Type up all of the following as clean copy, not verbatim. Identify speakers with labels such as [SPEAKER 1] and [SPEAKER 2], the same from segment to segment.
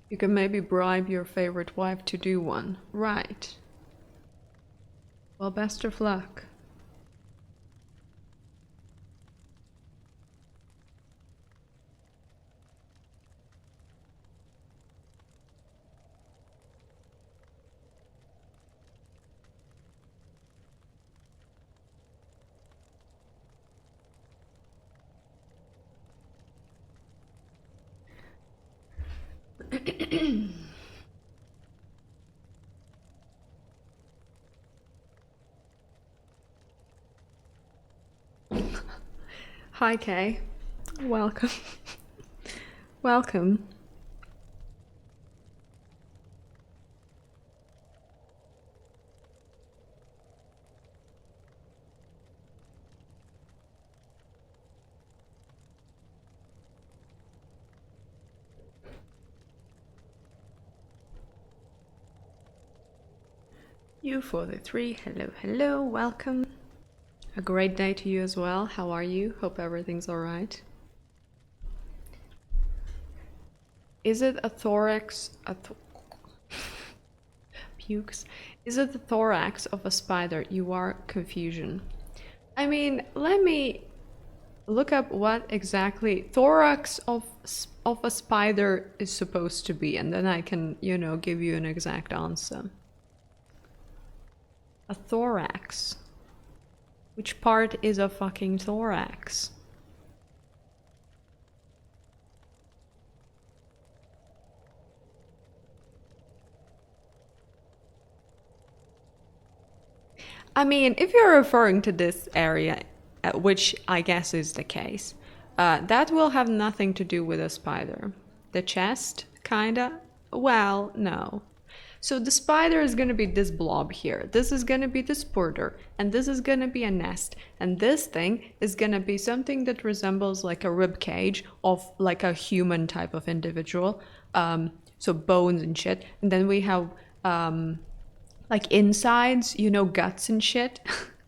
[SPEAKER 1] You can maybe bribe your favorite wife to do one. Right. Well, best of luck. Hi, Kay. Welcome. Welcome. U43, hello, hello, welcome. A great day to you as well. How are you? Hope everything's alright. Is it a thorax? Pukes. Is it the thorax of a spider? You are confusion. I mean, let me look up what exactly thorax of a spider is supposed to be, and then I can, you know, give you an exact answer. A thorax. Which part is a fucking thorax? I mean, if you're referring to this area, which I guess is the case, that will have nothing to do with a spider. The chest, kinda? Well, no. So the spider is gonna be this blob here. This is gonna be the sporter, and this is gonna be a nest. And this thing is gonna be something that resembles like a rib cage of like a human type of individual. So bones and shit. And then we have like insides, you know, guts and shit,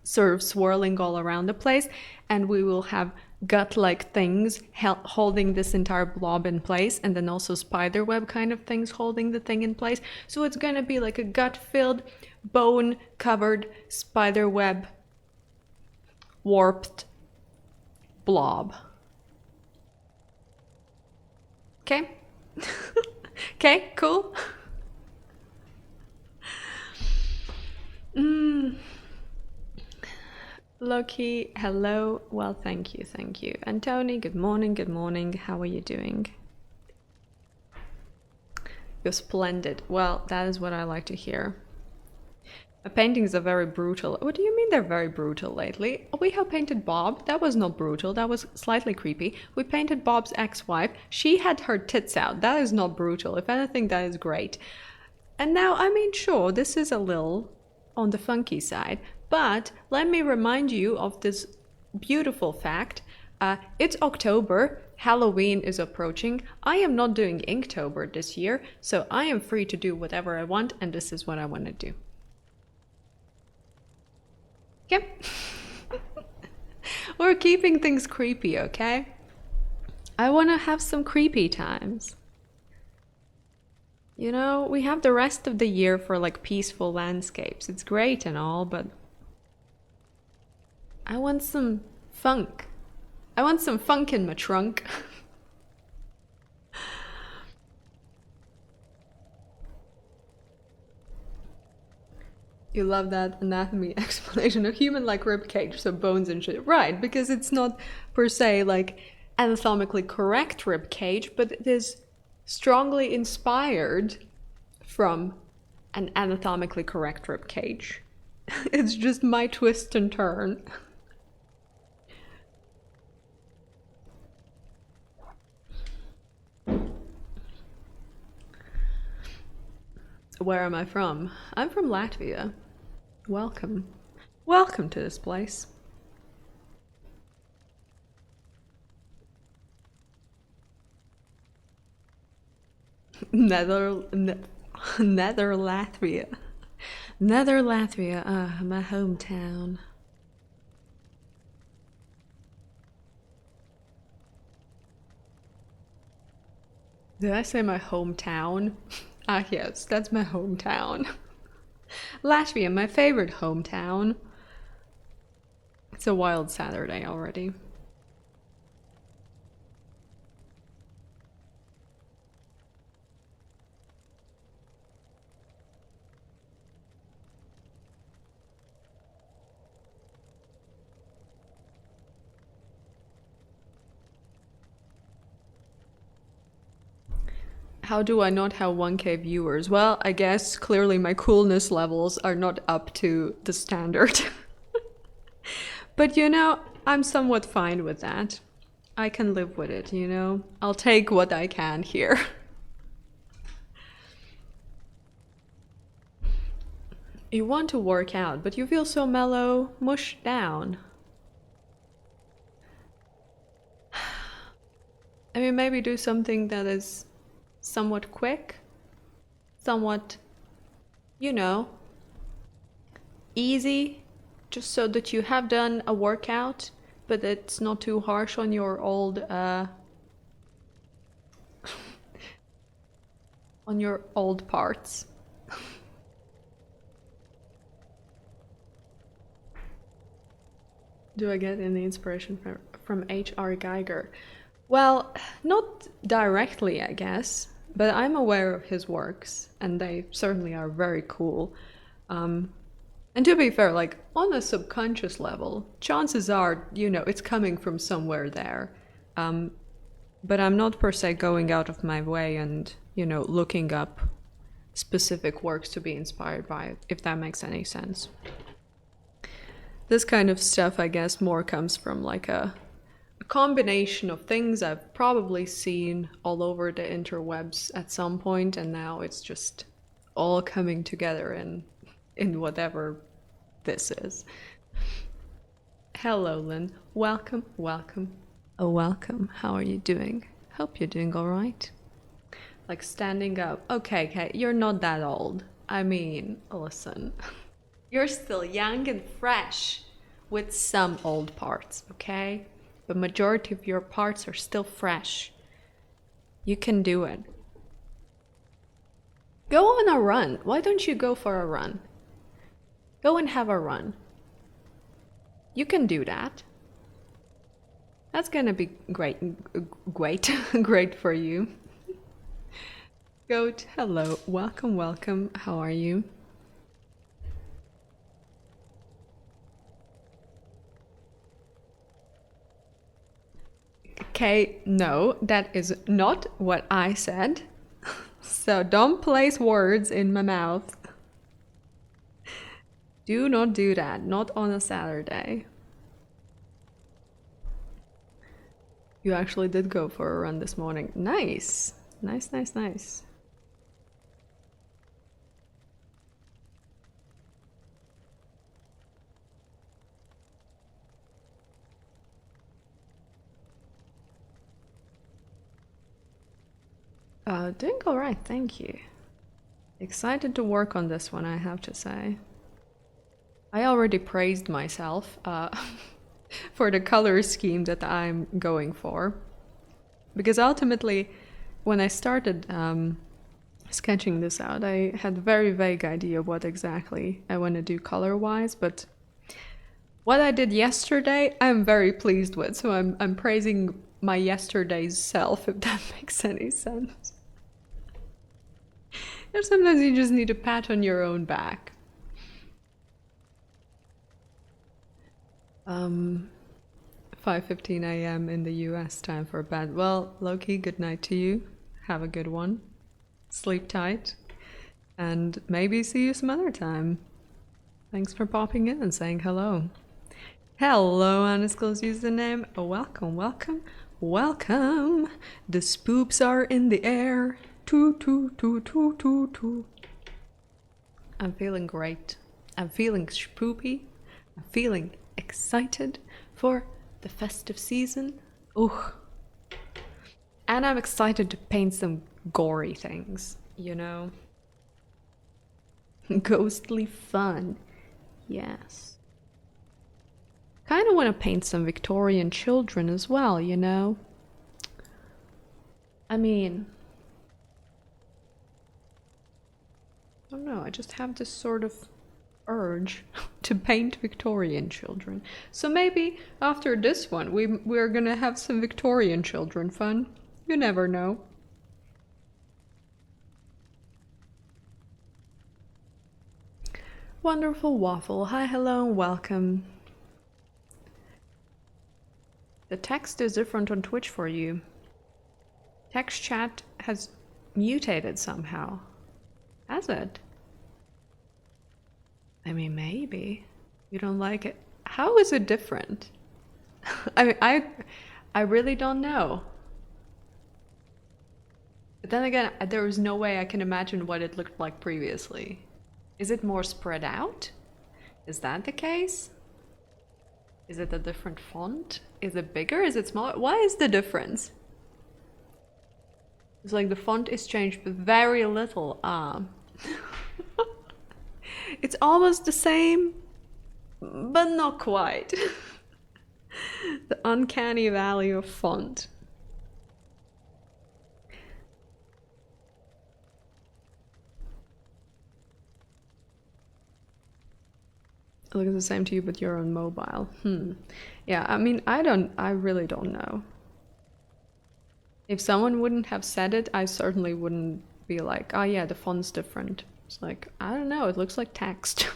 [SPEAKER 1] sort of swirling all around the place. And we will have gut-like things holding this entire blob in place, and then also spiderweb kind of things holding the thing in place. So it's gonna be like a gut-filled, bone-covered spiderweb warped blob. Okay? Okay, cool. Loki, hello. Well, thank you, thank you. And Tony, good morning, good morning. How are you doing? You're splendid. Well, that is what I like to hear. My paintings are very brutal. What do you mean they're very brutal lately? We have painted Bob. That was not brutal. That was slightly creepy. We painted Bob's ex-wife. She had her tits out. That is not brutal. If anything, that is great. And now, I mean, sure, this is a little on the funky side, but let me remind you of this beautiful fact. It's October, Halloween is approaching. I am not doing Inktober this year, so I am free to do whatever I want, and this is what I want to do. Yep. We're keeping things creepy, okay? I want to have some creepy times. You know, we have the rest of the year for like peaceful landscapes. It's great and all, but I want some funk. I want some funk in my trunk. You love that anatomy explanation. A human-like rib cage, so bones and shit. Right, because it's not per se like anatomically correct rib cage, but it is strongly inspired from an anatomically correct rib cage. It's just my twist and turn. Where am I from? I'm from Latvia. Welcome. Welcome to this place. Nether Latvia. Nether Latvia, my hometown. Did I say my hometown? Ah, yes, that's my hometown. Latvia, my favorite hometown. It's a wild Saturday already. How do I not have 1K viewers? Well, I guess clearly my coolness levels are not up to the standard. But you know, I'm somewhat fine with that. I can live with it, you know? I'll take what I can here. You want to work out, but you feel so mellow, mushed down. I mean, maybe do something that is somewhat quick, somewhat, you know, easy, just so that you have done a workout, but it's not too harsh on your old, on your old parts. Do I get any inspiration from H.R. Geiger? Well, not directly, I guess, but I'm aware of his works, and they certainly are very cool. And to be fair, like on a subconscious level, chances are, you know, it's coming from somewhere there. But I'm not per se going out of my way and, you know, looking up specific works to be inspired by, if that makes any sense. This kind of stuff, I guess, more comes from like a combination of things I've probably seen all over the interwebs at some point, and now it's just all coming together in whatever this is. Hello, Lynn. Welcome, welcome. Oh, welcome. How are you doing? Hope you're doing all right. Like standing up. Okay, okay, you're not that old. I mean, listen. You're still young and fresh with some old parts, okay? The majority of your parts are still fresh. You can do it. Go on a run. Why don't you go for a run? Go and have a run. You can do that. That's gonna be great, great, great for you. Goat, hello, welcome, welcome. How are you? Okay, no, that is not what I said. So don't place words in my mouth. Do not do that, not on a Saturday. You actually did go for a run this morning. Nice, nice, nice, nice. Doing all right, thank you. Excited to work on this one, I have to say. I already praised myself for the color scheme that I'm going for. Because ultimately, when I started sketching this out, I had a very vague idea of what exactly I want to do color-wise, but what I did yesterday, I'm very pleased with, so I'm praising my yesterday's self, if that makes any sense. And sometimes you just need a pat on your own back. 5:15 a.m. in the US, time for bed. Well, Loki, good night to you. Have a good one. Sleep tight. And maybe see you some other time. Thanks for popping in and saying hello. Hello, Undisclosed username. Welcome, welcome, welcome. The spoops are in the air. Toot, toot, toot, toot, toot, toot. I'm feeling great. I'm feeling spoopy. I'm feeling excited for the festive season. Ooh. And I'm excited to paint some gory things, you know? Ghostly fun. Yes. Kind of want to paint some Victorian children as well, you know? I mean, I don't know, I just have this sort of urge to paint Victorian children. So maybe after this one, we're gonna have some Victorian children fun. You never know. Wonderful Waffle. Hi, hello, and welcome. The text is different on Twitch for you. Text chat has mutated somehow. Has it? I mean, maybe. You don't like it. How is it different? I mean, I really don't know. But then again, there is no way I can imagine what it looked like previously. Is it more spread out? Is that the case? Is it a different font? Is it bigger? Is it smaller? Why is the difference? It's like the font is changed, but very little. It's almost the same, but not quite. The uncanny valley of font. It looks the same to you, but you're on mobile. Yeah, I mean, I really don't know. If someone wouldn't have said it, I certainly wouldn't be like, oh yeah, the font's different. It's like, I don't know, it looks like text.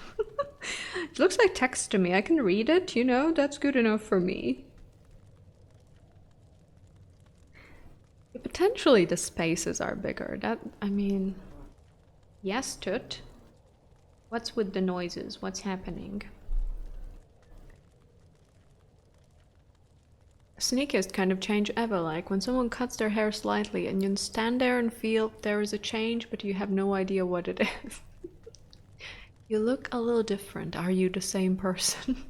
[SPEAKER 1] It looks like text to me. I can read it, you know, that's good enough for me. Potentially the spaces are bigger. I mean, yes, Tut. What's with the noises? What's happening? Sneakiest kind of change ever, like when someone cuts their hair slightly and you stand there and feel there is a change, but you have no idea what it is. You look a little different. Are you the same person?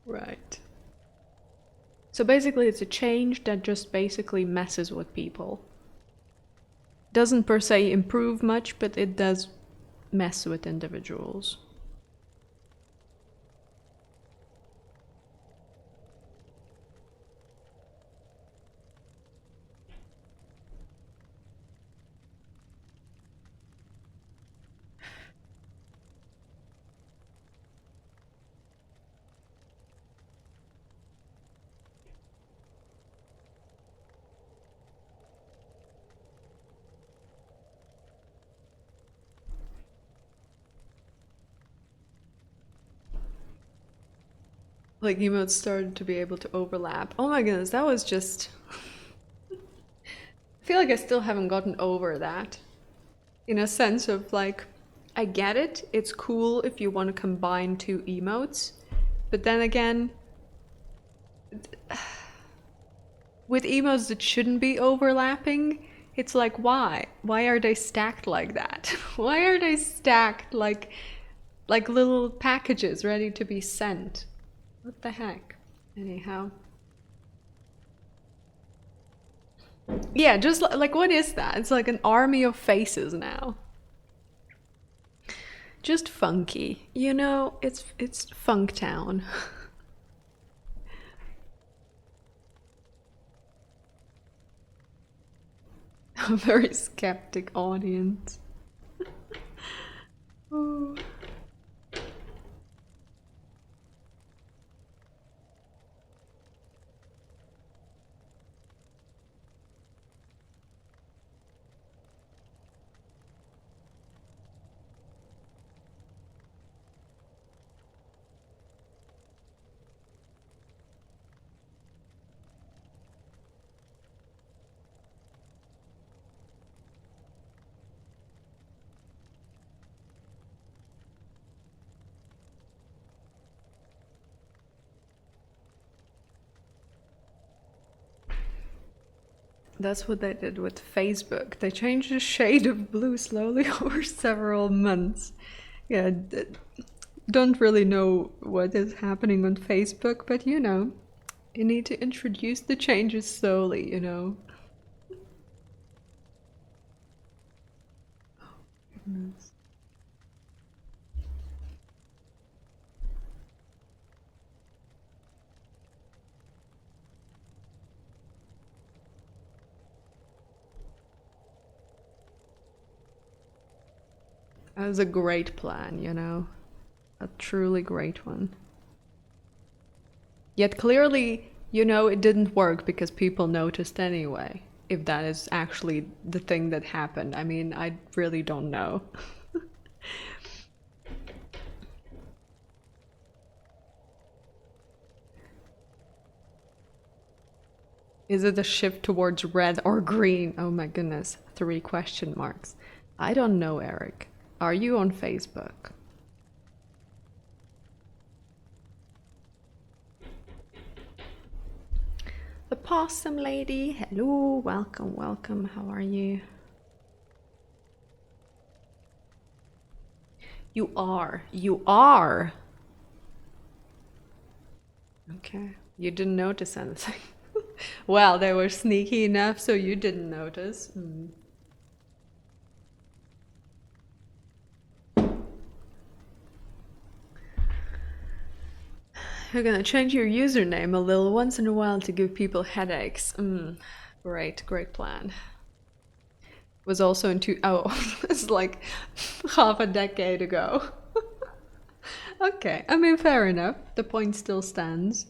[SPEAKER 1] Right. So basically it's a change that just basically messes with people. Doesn't per se improve much, but it does mess with individuals. Like emotes started to be able to overlap. Oh my goodness, that was just... I feel like I still haven't gotten over that. In a sense of like, I get it, it's cool if you want to combine two emotes, but then again, with emotes that shouldn't be overlapping, it's like, why? Why are they stacked like that? Why are they stacked like little packages ready to be sent? What the heck? Anyhow. Yeah, just like what is that? It's like an army of faces now. Just funky. You know, it's Funktown. A very skeptic audience. Oh. That's what they did with Facebook. They changed the shade of blue slowly over several months. Yeah, don't really know what is happening on Facebook, but you know, you need to introduce the changes slowly, you know. Goodness. That was a great plan, you know? A truly great one. Yet clearly, you know, it didn't work because people noticed anyway. If that is actually the thing that happened. I mean, I really don't know. Is it a shift towards red or green? Oh my goodness, 3 question marks. I don't know, Eric. Are you on Facebook? The possum lady, hello, welcome, welcome. How are you? You are. You are. Okay. You didn't notice anything. Well, they were sneaky enough so you didn't notice. You're gonna change your username a little once in a while to give people headaches. Great, great plan. Was also in it's like half a decade ago. Okay, I mean, fair enough. The point still stands.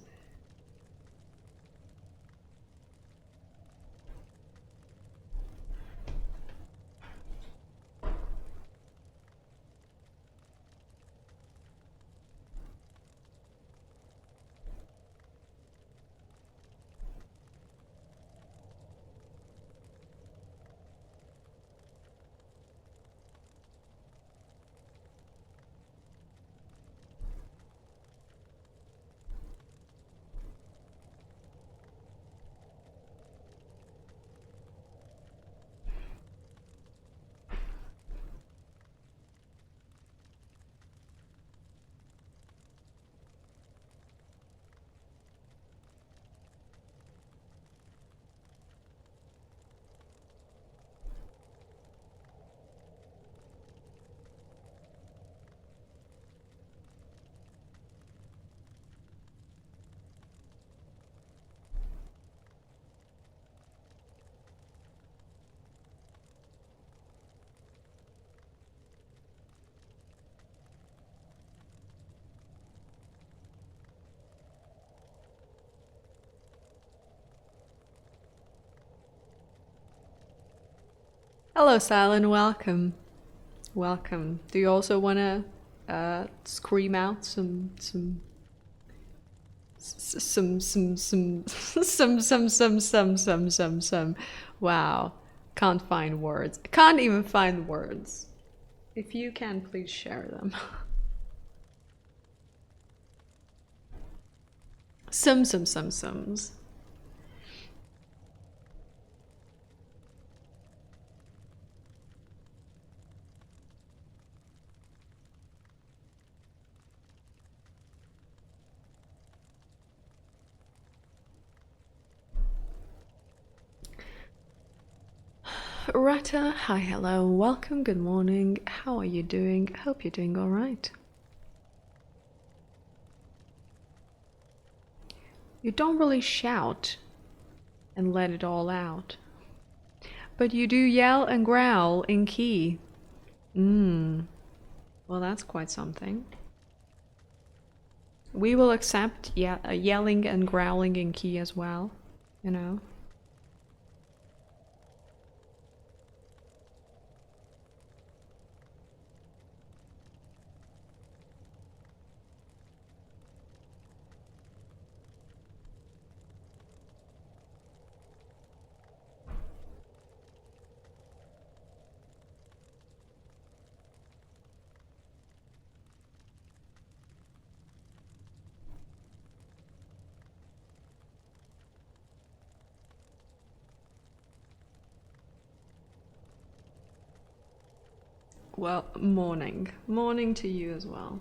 [SPEAKER 1] Hello, Silent. Welcome. Welcome. Do you also want to scream out some. Wow. Can't find words. Can't even find words. If you can, please share them. Sums. Rata, hi, hello, welcome, good morning. How are you doing? Hope you're doing all right. You don't really shout and let it all out, but you do yell and growl in key. Well, that's quite something. We will accept yelling and growling in key as well, you know. Well, morning. Morning to you as well.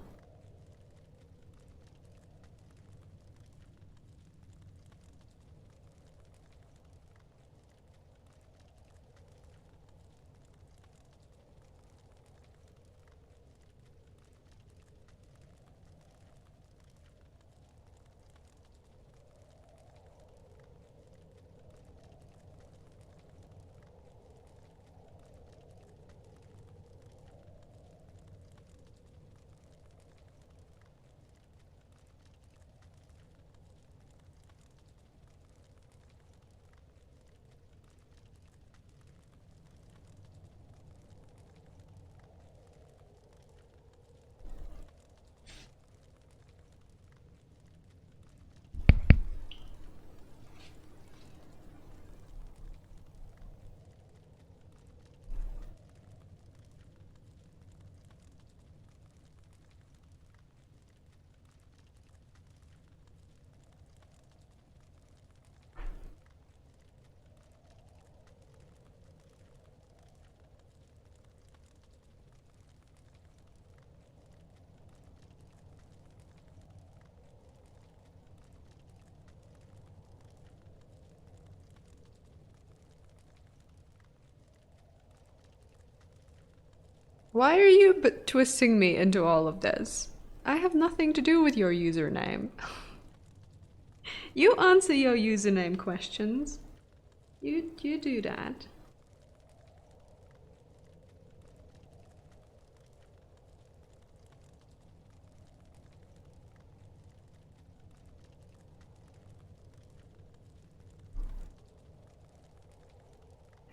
[SPEAKER 1] Why are you twisting me into all of this? I have nothing to do with your username. You answer your username questions. You do that.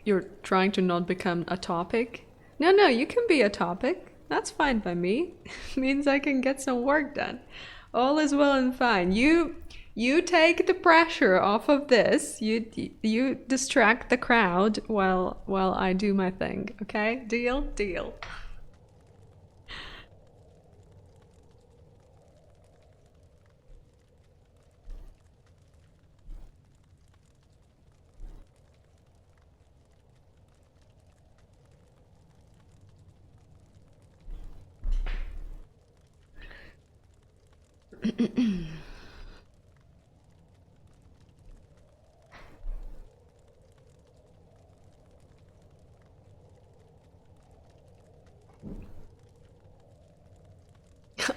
[SPEAKER 1] You're trying to not become a topic? No, no, you can be a topic. That's fine by me. Means I can get some work done. All is well and fine. You take the pressure off of this. You distract the crowd while I do my thing. Okay? Deal? Deal.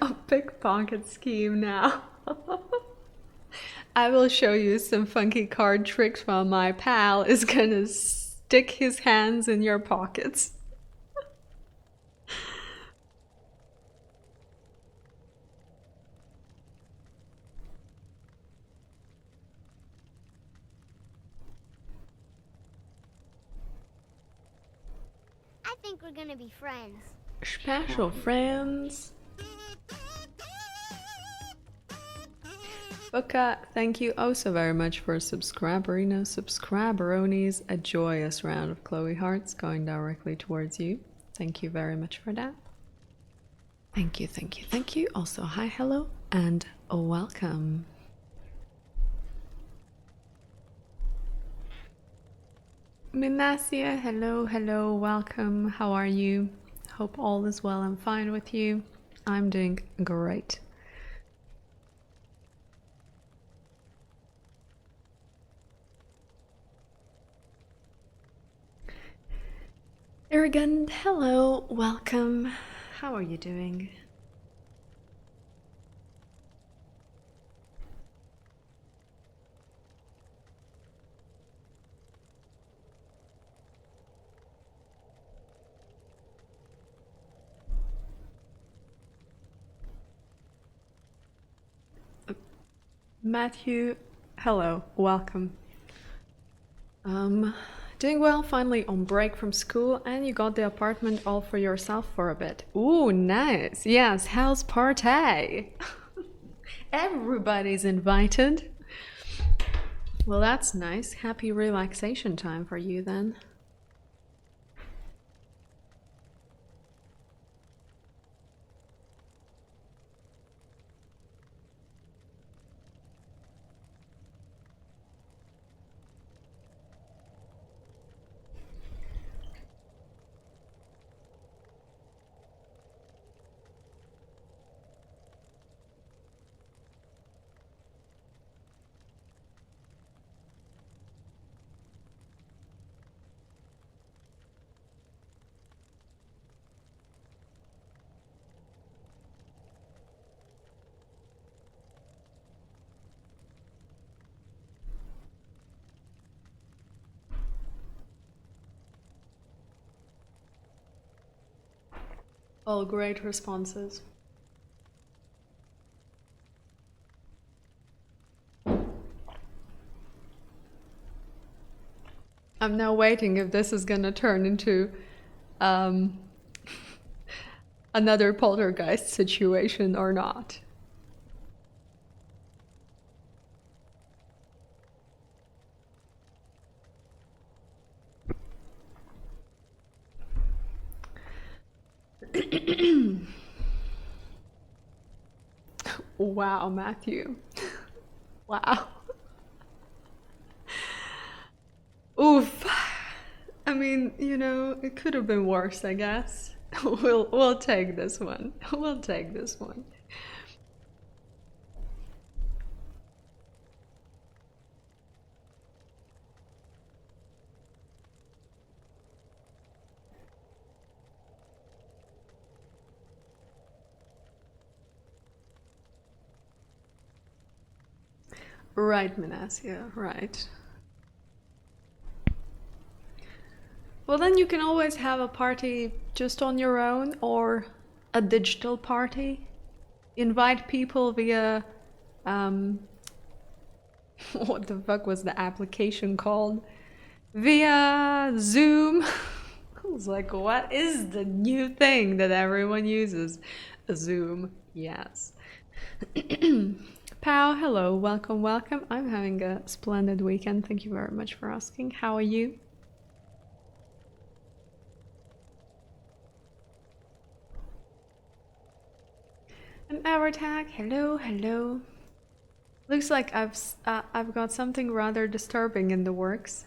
[SPEAKER 1] A pickpocket scheme now. I will show you some funky card tricks while my pal is gonna stick his hands in your pockets.
[SPEAKER 2] I think we're gonna be friends.
[SPEAKER 1] Special friends. Boca, thank you oh so very much for subscriberino, subscriberonies. A joyous round of Chloe hearts going directly towards you. Thank you very much for that. Thank you, thank you, thank you. Also, hi, hello, and welcome. Minasia, hello, hello, welcome. How are you? Hope all is well and fine with you. I'm doing great. Arrogant, hello, welcome. How are you doing? Matthew, hello, welcome. Doing well, finally on break from school, and you got the apartment all for yourself for a bit. Ooh, nice. Yes, house party. Everybody's invited. Well, that's nice. Happy relaxation time for you then. All great responses. I'm now waiting if this is gonna turn into another poltergeist situation or not. Wow, Matthew. Wow. Oof. I mean, you know, it could have been worse, I guess. We'll take this one. We'll take this one. Right, Manasseh, right. Well, then you can always have a party just on your own or a digital party. Invite people via, um, what the fuck was the application called? Via Zoom. I was like, what is the new thing that everyone uses? A Zoom, yes. Pow, hello, welcome, welcome. I'm having a splendid weekend. Thank you very much for asking. How are you? And Avertag, hello, hello. Looks like I've got something rather disturbing in the works.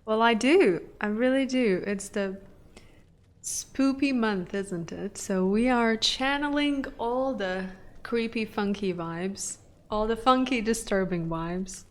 [SPEAKER 1] Well, I do. I really do. It's the spoopy month, isn't it? So we are channeling all the creepy, funky vibes, all the funky, disturbing vibes.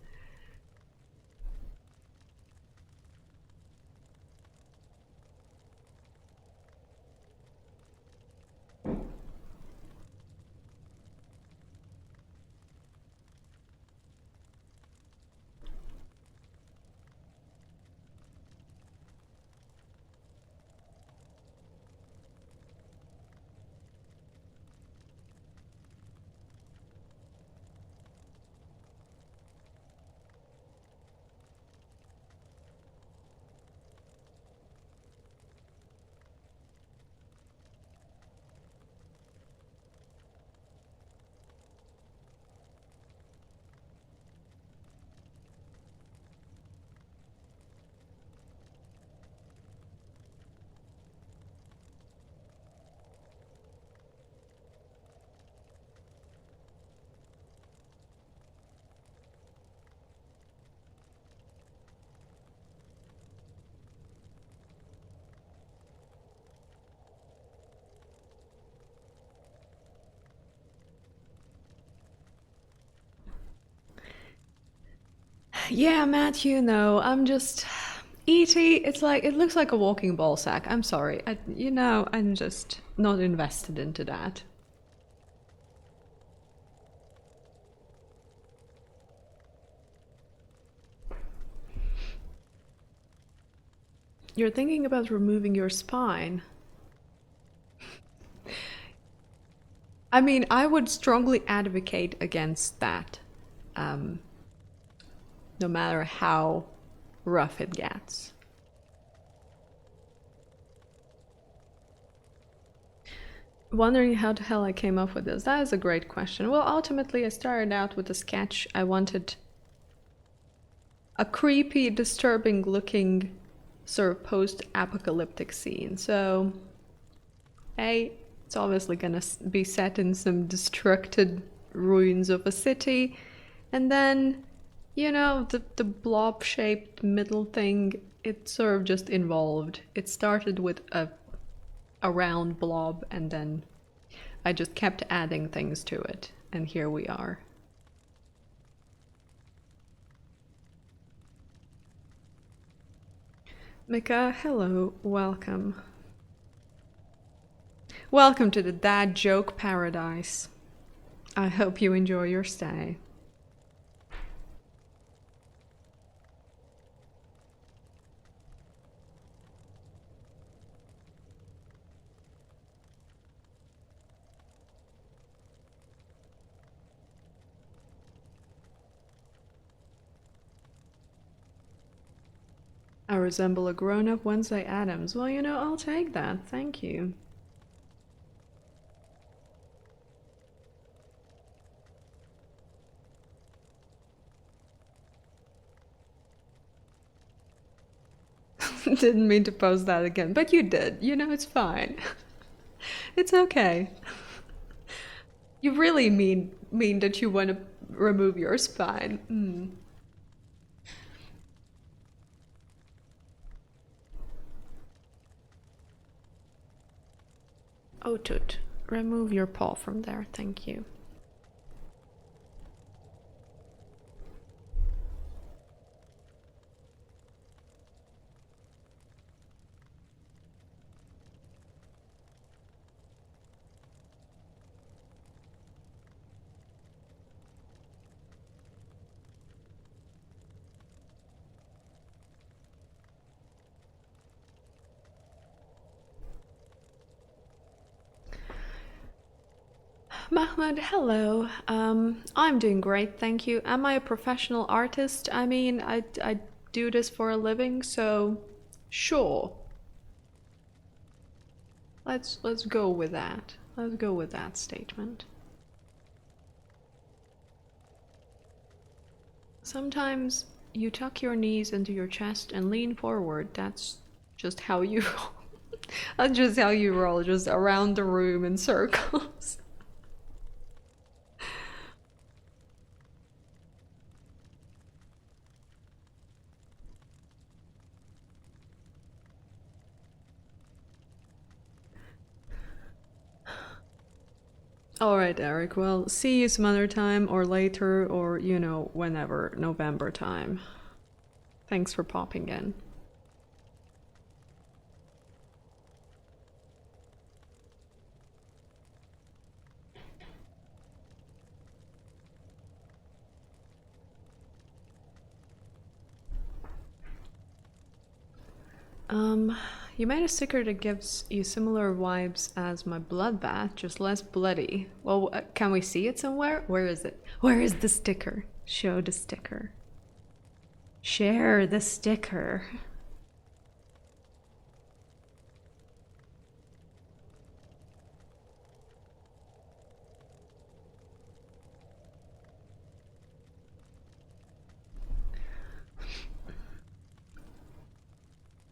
[SPEAKER 1] Yeah, Matt, you know, I'm just E.T. It's like it looks like a walking ball sack. I'm sorry. I'm just not invested into that. You're thinking about removing your spine. I mean, I would strongly advocate against that, um, no matter how rough it gets. Wondering how the hell I came up with this. That is a great question. Well, ultimately, I started out with a sketch. I wanted a creepy, disturbing looking sort of post apocalyptic scene. So, it's obviously gonna be set in some destructed ruins of a city. And then, the blob shaped middle thing, it sort of just evolved. It started with a round blob, and then I just kept adding things to it. And here we are. Mika, hello, welcome. Welcome to the dad joke paradise. I hope you enjoy your stay. I resemble a grown-up Wednesday Addams. Well, I'll take that. Thank you. Didn't mean to post that again, but you did. It's fine. It's okay. You really mean that you want to remove your spine. Oh, Toot, remove your paw from there. Thank you. Mahmoud, hello. I'm doing great, thank you. Am I a professional artist? I mean, I do this for a living, so sure. Let's go with that. Let's go with that statement. Sometimes you tuck your knees into your chest and lean forward. That's just how you roll. That's just how you roll, just around the room in circles. All right, Eric. Well, see you some other time or later or, whenever, November time. Thanks for popping in. Um, you made a sticker that gives you similar vibes as my bloodbath, just less bloody. Well, can we see it somewhere? Where is it? Where is the sticker? Show the sticker. Share the sticker.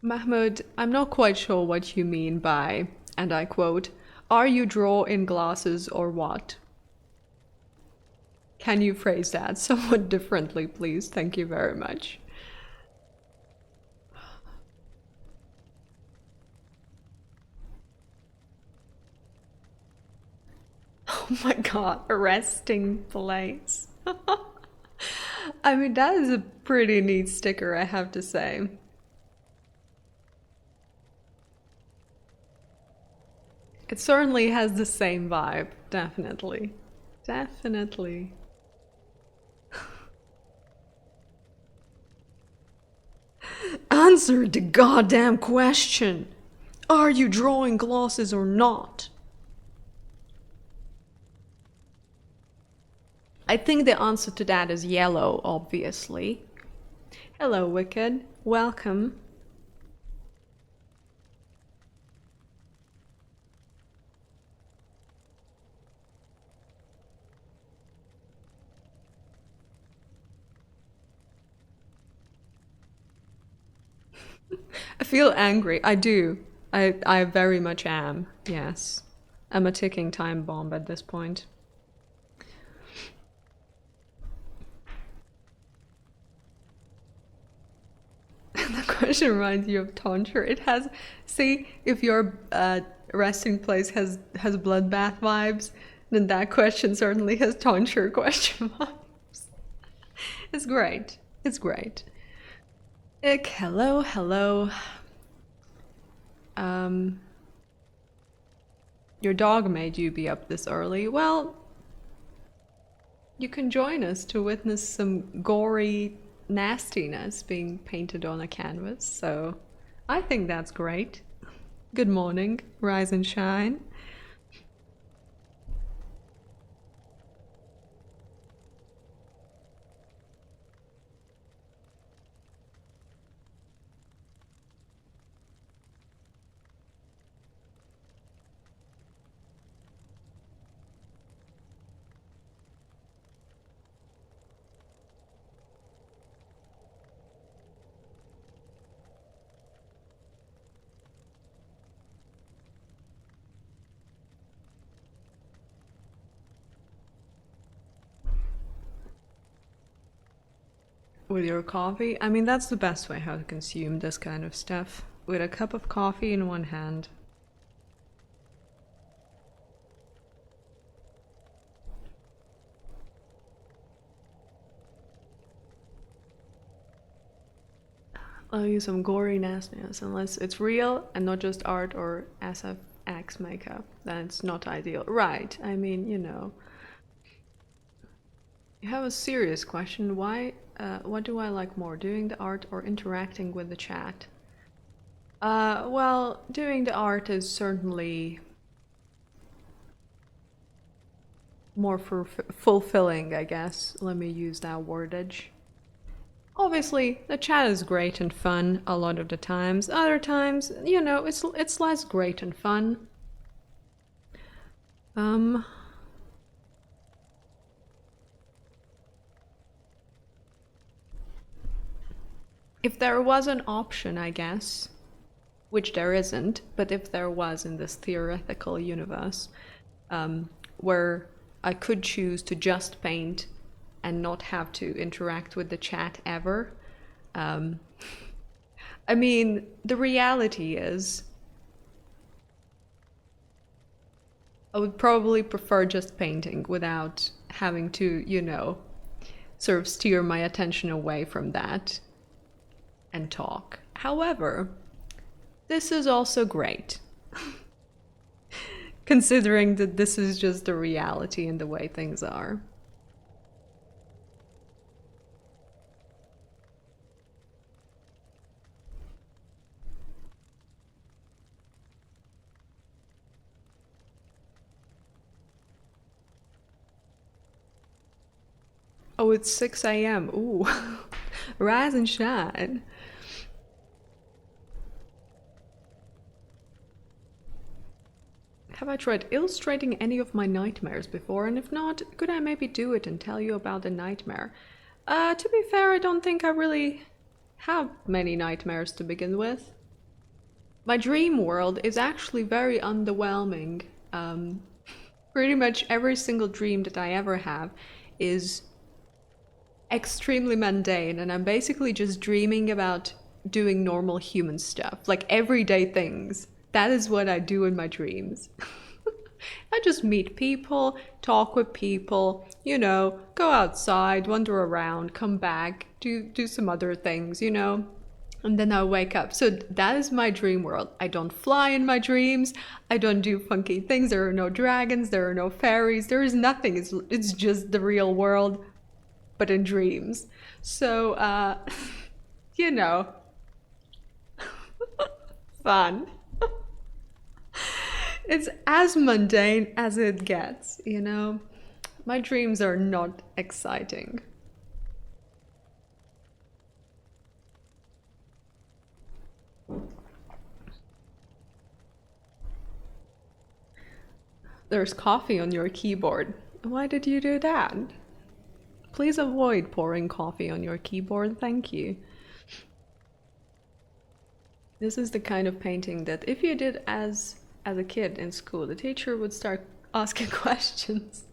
[SPEAKER 1] Mahmoud, I'm not quite sure what you mean by, and I quote, are you draw in glasses or what? Can you phrase that somewhat differently, please? Thank you very much. Oh my god, a resting place. I mean, that is a pretty neat sticker, I have to say. It certainly has the same vibe, definitely. Definitely. Answer the goddamn question! Are you drawing glasses or not? I think the answer to that is yellow, obviously. Hello, Wicked. Welcome. I feel angry. I do. I very much am. Yes. I'm a ticking time bomb at this point. The question reminds you of tonsure. It has, see, if your resting place has bloodbath vibes, then that question certainly has tonsure question vibes. It's great. It's great. Ick, hello, hello. Um, your dog made you be up this early. Well, you can join us to witness some gory nastiness being painted on a canvas, so I think that's great. Good morning, rise and shine. With your coffee? I mean, that's the best way how to consume this kind of stuff. With a cup of coffee in one hand. I'll use some gory nastiness unless it's real and not just art or SFX makeup. Then it's not ideal. Right, I mean, You have a serious question. What do I like more, doing the art or interacting with the chat? Well, doing the art is certainly more fulfilling, I guess. Let me use that wordage. Obviously, the chat is great and fun a lot of the times. Other times, you know, it's less great and fun. Um, if there was an option, I guess, which there isn't, but if there was in this theoretical universe, where I could choose to just paint and not have to interact with the chat ever, I mean, the reality is, I would probably prefer just painting without having to, you know, sort of steer my attention away from that and talk. However, this is also great, considering that this is just the reality and the way things are. Oh, it's 6 a.m. Ooh, rise and shine. Have I tried illustrating any of my nightmares before? And if not, could I maybe do it and tell you about the nightmare? To be fair, I don't think I really have many nightmares to begin with. My dream world is actually very underwhelming. Pretty much every single dream that I ever have is extremely mundane, and I'm basically just dreaming about doing normal human stuff, like everyday things. That is what I do in my dreams. I just meet people, talk with people, you know, go outside, wander around, come back, do some other things, you know. And then I wake up. So that is my dream world. I don't fly in my dreams. I don't do funky things. There are no dragons. There are no fairies. There is nothing. It's just the real world, but in dreams. So, you know, fun. It's as mundane as it gets, you know? My dreams are not exciting. There's coffee on your keyboard. Why did you do that? Please avoid pouring coffee on your keyboard, thank you. This is the kind of painting that if you did as a kid in school, the teacher would start asking questions.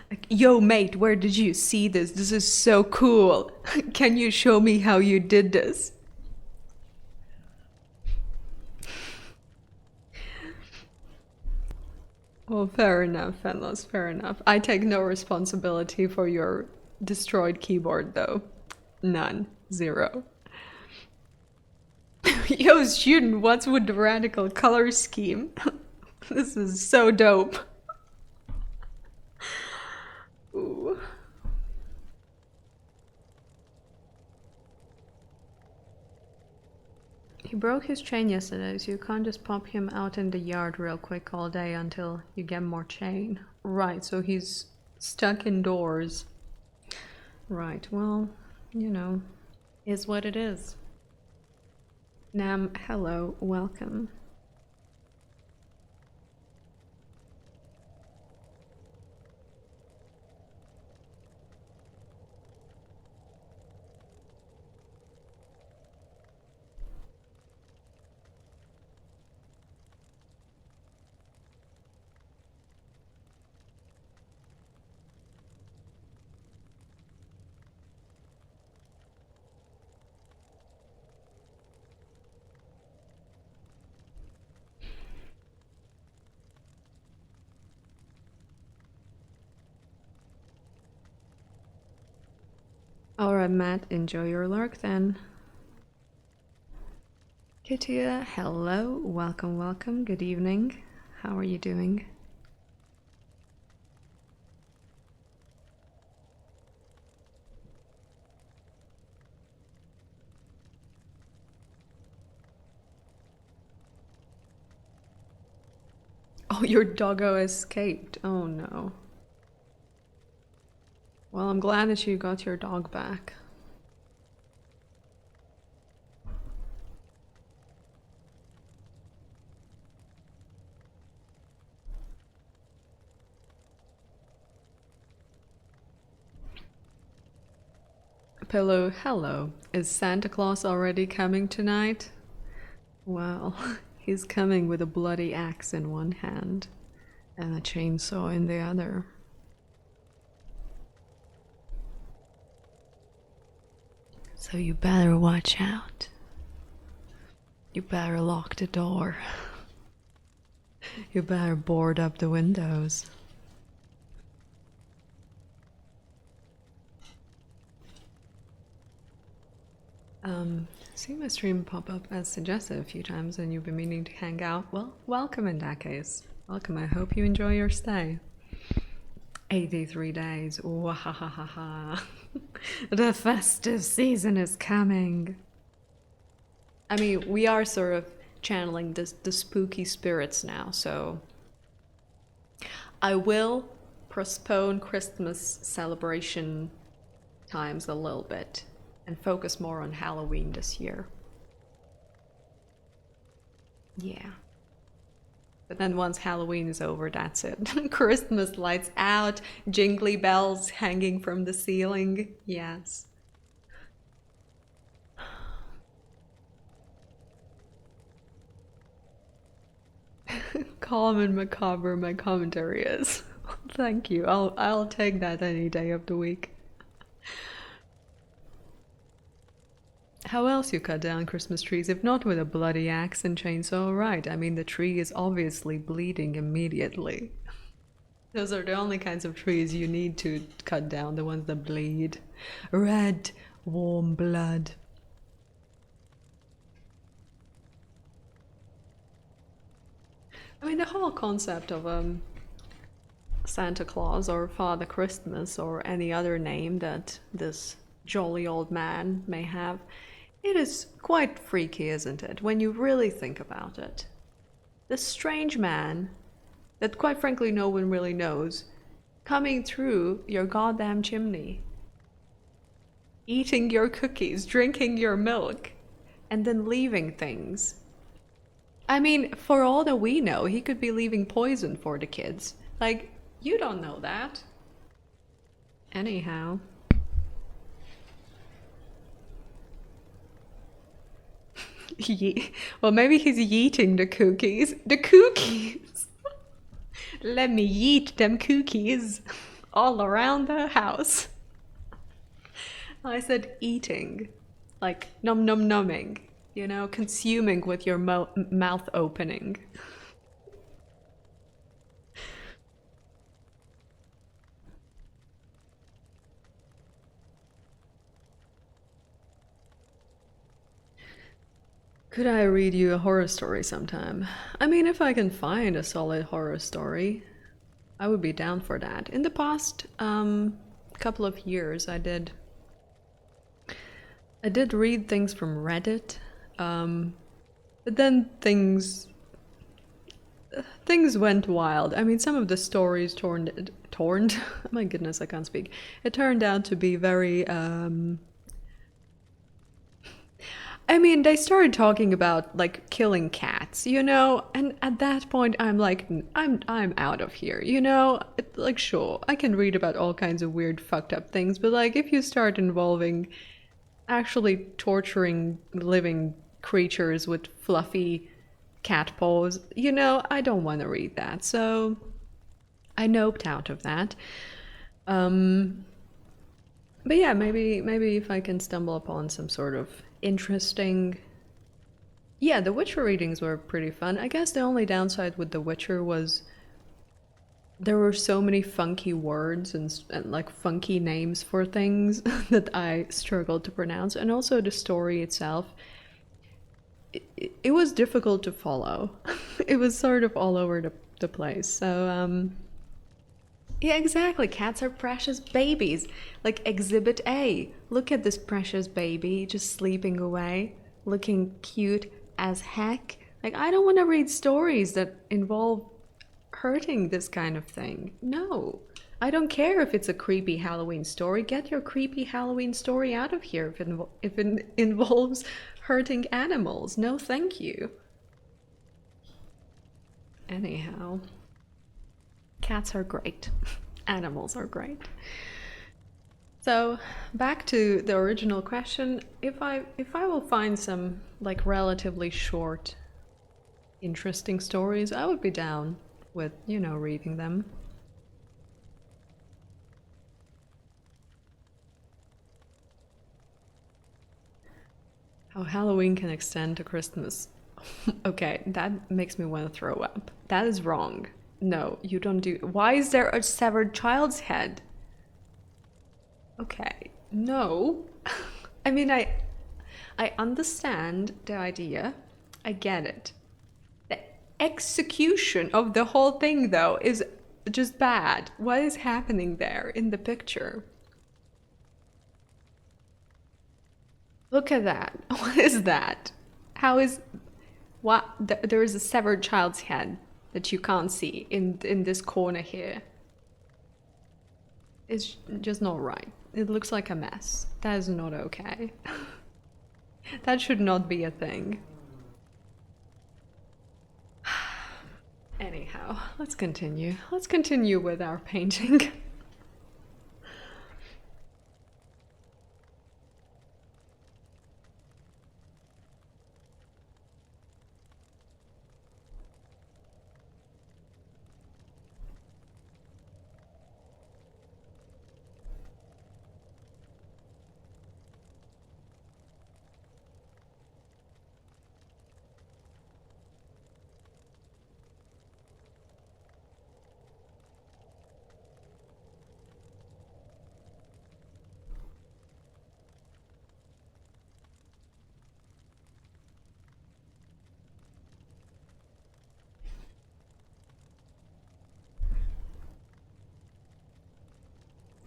[SPEAKER 1] Like, yo mate, where did you see this? This is so cool. Can you show me how you did this? Well, fair enough, Fenlos, fair enough. I take no responsibility for your destroyed keyboard, though. None. Zero. Yo, student, what's with the radical color scheme? This is so dope. Ooh. He broke his chain yesterday, so you can't just pop him out in the yard real quick all day until you get more chain. Right, so he's stuck indoors. Right, well, you know, is what it is. Nam, hello, welcome. Alright, Matt, enjoy your lurk then. Kitia, hello, welcome, welcome, good evening. How are you doing? Oh, your doggo escaped. Oh no. Well, I'm glad that you got your dog back. Pillow, hello. Is Santa Claus already coming tonight? Well, he's coming with a bloody axe in one hand and a chainsaw in the other. So you better watch out. You better lock the door. You better board up the windows. See my stream pop up as suggested a few times and you've been meaning to hang out. Well, welcome in that case. Welcome. I hope you enjoy your stay. 83 days. Wahahaha. The festive season is coming. I mean, we are sort of channeling the spooky spirits now, so I will postpone Christmas celebration times a little bit and focus more on Halloween this year. Yeah. But then once Halloween is over, that's it. Christmas lights out, jingly bells hanging from the ceiling. Yes. Calm and macabre my commentary is. Thank you. I'll take that any day of the week. How else you cut down Christmas trees if not with a bloody axe and chainsaw? Right, I mean the tree is obviously bleeding immediately. Those are the only kinds of trees you need to cut down, the ones that bleed. Red, warm blood. I mean the whole concept of Santa Claus or Father Christmas or any other name that this jolly old man may have, it is quite freaky, isn't it, when you really think about it? This strange man, that quite frankly no one really knows, coming through your goddamn chimney, eating your cookies, drinking your milk, and then leaving things. I mean, for all that we know, he could be leaving poison for the kids. Like, you don't know that. Anyhow. Well, maybe he's yeeting the cookies. The cookies! Let me yeet them cookies all around the house. I said eating. Like num num numbing. You know, consuming with your mouth opening. Could I read you a horror story sometime? I mean, if I can find a solid horror story, I would be down for that. In the past couple of years, I did read things from Reddit, but then things went wild. I mean, some of the stories torned. My goodness, I can't speak. It turned out to be very I mean, they started talking about like killing cats, you know, and at that point, I'm like, I'm out of here, you know. Like, sure, I can read about all kinds of weird, fucked up things, but like, if you start involving actually torturing living creatures with fluffy cat paws, you know, I don't want to read that. So I noped out of that. But yeah, maybe if I can stumble upon some sort of interesting. Yeah, the Witcher readings were pretty fun. I guess the only downside with The Witcher was there were so many funky words and like funky names for things that I struggled to pronounce, and also the story itself. It was difficult to follow. It was sort of all over the place. So yeah, exactly. Cats are precious babies. Like Exhibit A. Look at this precious baby just sleeping away, looking cute as heck. Like, I don't want to read stories that involve hurting this kind of thing. No. I don't care if it's a creepy Halloween story. Get your creepy Halloween story out of here if it involves hurting animals. No, thank you. Anyhow, cats are great. Animals are great. So, back to the original question, if I will find some like relatively short interesting stories, I would be down with, you know, reading them. How Halloween can extend to Christmas. Okay, that makes me want to throw up. That is wrong. No, you don't do. Why is there a severed child's head? Okay, no. I mean, I understand the idea. I get it. The execution of the whole thing, though, is just bad. What is happening there in the picture? Look at that. What is that? How is what? There is a severed child's head that you can't see in this corner here. It's just not right. It looks like a mess. That is not okay. That should not be a thing. Anyhow, let's continue. Let's continue with our painting.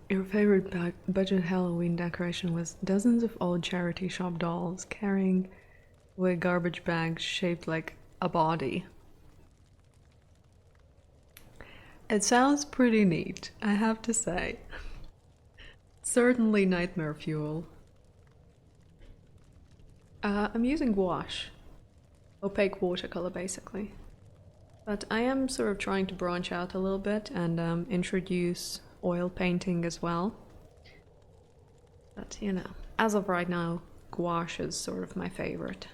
[SPEAKER 1] Your favorite budget Halloween decoration was dozens of old charity shop dolls carrying away garbage bags shaped like a body. It sounds pretty neat, I have to say. Certainly nightmare fuel. I'm using gouache. Opaque watercolor, basically. But I am sort of trying to branch out a little bit and introduce oil painting as well. But, you know, as of right now, gouache is sort of my favorite.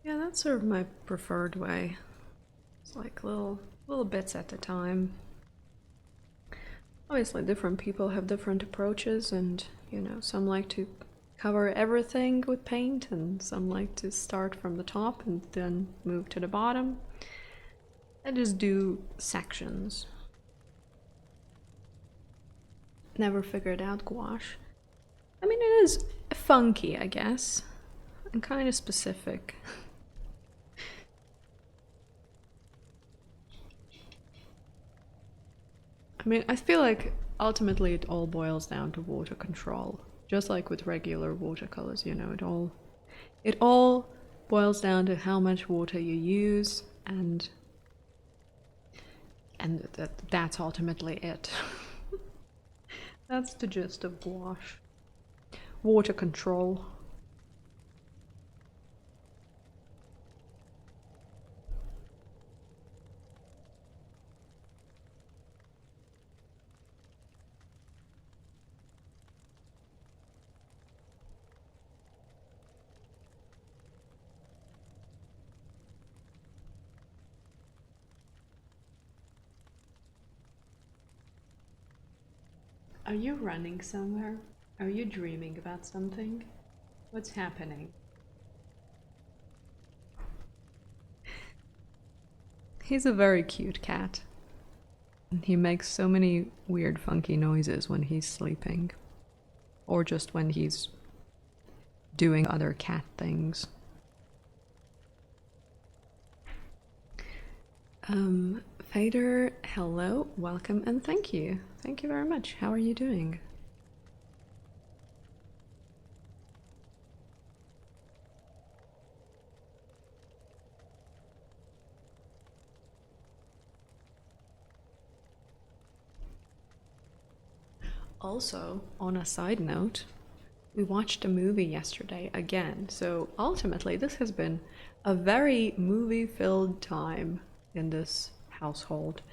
[SPEAKER 1] Yeah, that's sort of my preferred way. It's like little bits at a time. Obviously, different people have different approaches, and you know, some like to cover everything with paint, and some like to start from the top and then move to the bottom. I just do sections. Never figured out gouache. I mean, it is funky, I guess, and kind of specific. I mean, I feel like ultimately it all boils down to water control. Just like with regular watercolors, you know, it all boils down to how much water you use, and that's ultimately it. That's the gist of gouache. Water control. Are you running somewhere? Are you dreaming about something? What's happening? He's a very cute cat. He makes so many weird, funky noises when he's sleeping, or just when he's doing other cat things. Fader, hello, welcome, and thank you. Thank you very much. How are you doing? Also, on a side note, we watched a movie yesterday again, so ultimately this has been a very movie-filled time in this household.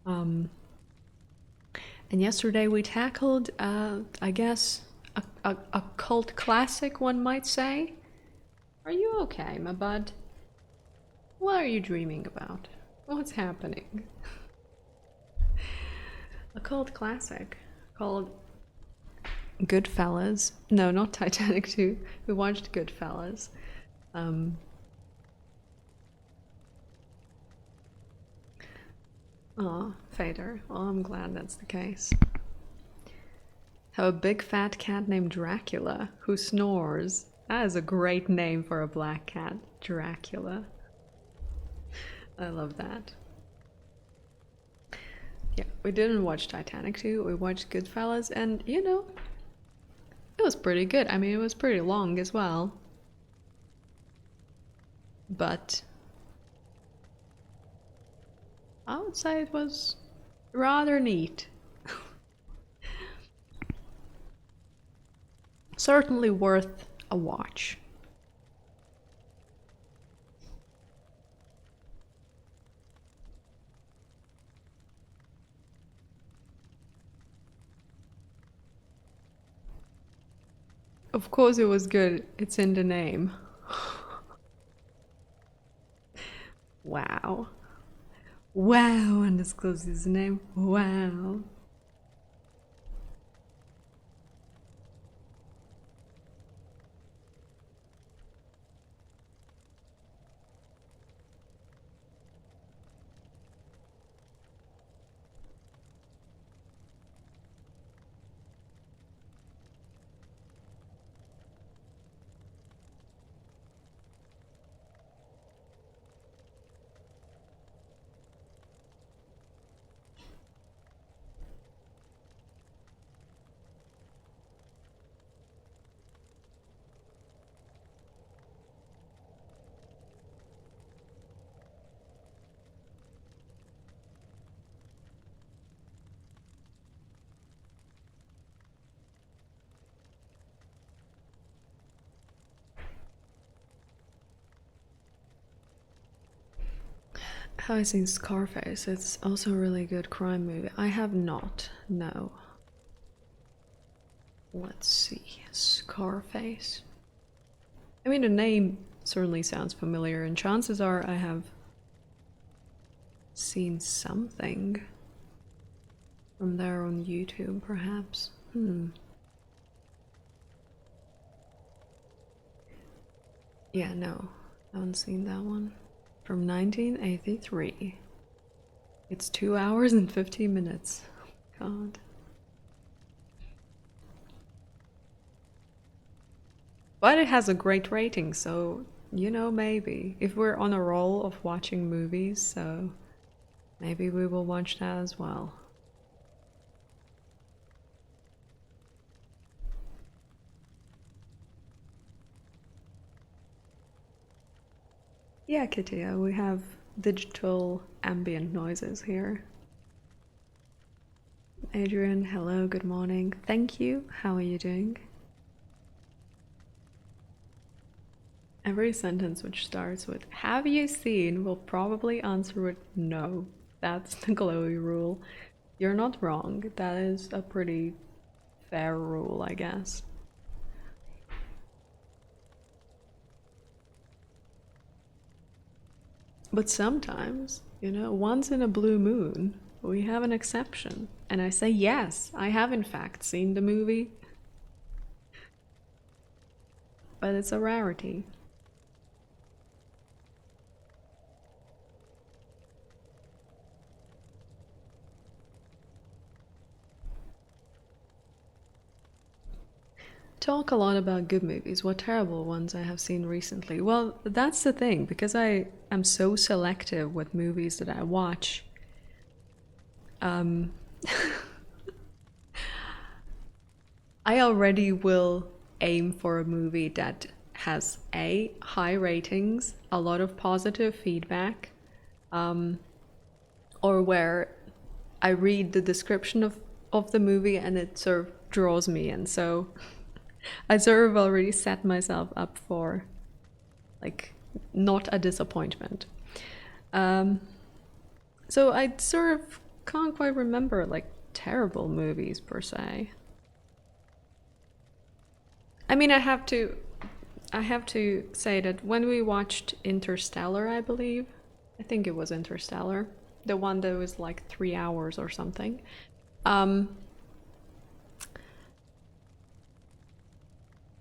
[SPEAKER 1] And yesterday we tackled, I guess, a cult classic, one might say. Are you okay, my bud? What are you dreaming about? What's happening? A cult classic called Goodfellas. No, not Titanic 2. We watched Goodfellas. Aw, Fader. Well, I'm glad that's the case. Have a big fat cat named Dracula who snores. That is a great name for a black cat, Dracula. I love that. Yeah, we didn't watch Titanic 2, we watched Goodfellas, and you know, it was pretty good. I mean, it was pretty long as well. But I would say it was rather neat. Certainly worth a watch. Of course it was good. It's in the name. Wow. Wow, undisclosed name. Wow. Have I seen Scarface? It's also a really good crime movie. I have not, no. Let's see. Scarface. I mean, the name certainly sounds familiar, and chances are I have seen something from there on YouTube, perhaps. Yeah, no. I haven't seen that one. From 1983. It's 2 hours and 15 minutes. God. But it has a great rating, so, you know, maybe. If we're on a roll of watching movies, so maybe we will watch that as well. Yeah, Kittia, we have digital ambient noises here. Adrian, hello, good morning. Thank you. How are you doing? Every sentence which starts with "have you seen" will probably answer with no. That's the Chloe rule. You're not wrong. That is a pretty fair rule, I guess. But sometimes, once in a blue moon, we have an exception. And I say, yes, I have in fact seen the movie. But it's a rarity. Talk a lot about good movies. What terrible ones I have seen recently. Well, that's the thing, because I am so selective with movies that I watch. I already will aim for a movie that has A, high ratings, a lot of positive feedback, or where I read the description of the movie and it sort of draws me in. So I sort of already set myself up for, like, not a disappointment. So I sort of can't quite remember, like, terrible movies per se. I mean, I have to say that when we watched Interstellar, I believe, I think it was Interstellar, the one that was like 3 hours or something.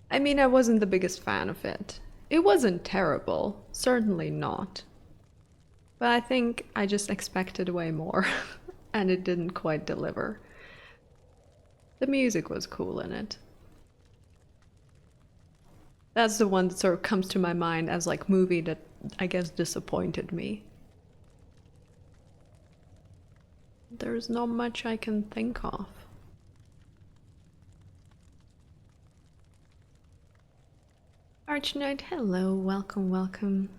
[SPEAKER 1] I mean, I wasn't the biggest fan of it. It wasn't terrible, certainly not. But I think I just expected way more, and it didn't quite deliver. The music was cool in it. That's the one that sort of comes to my mind as like movie that I guess disappointed me. There's not much I can think of. Archnote, hello, welcome, welcome.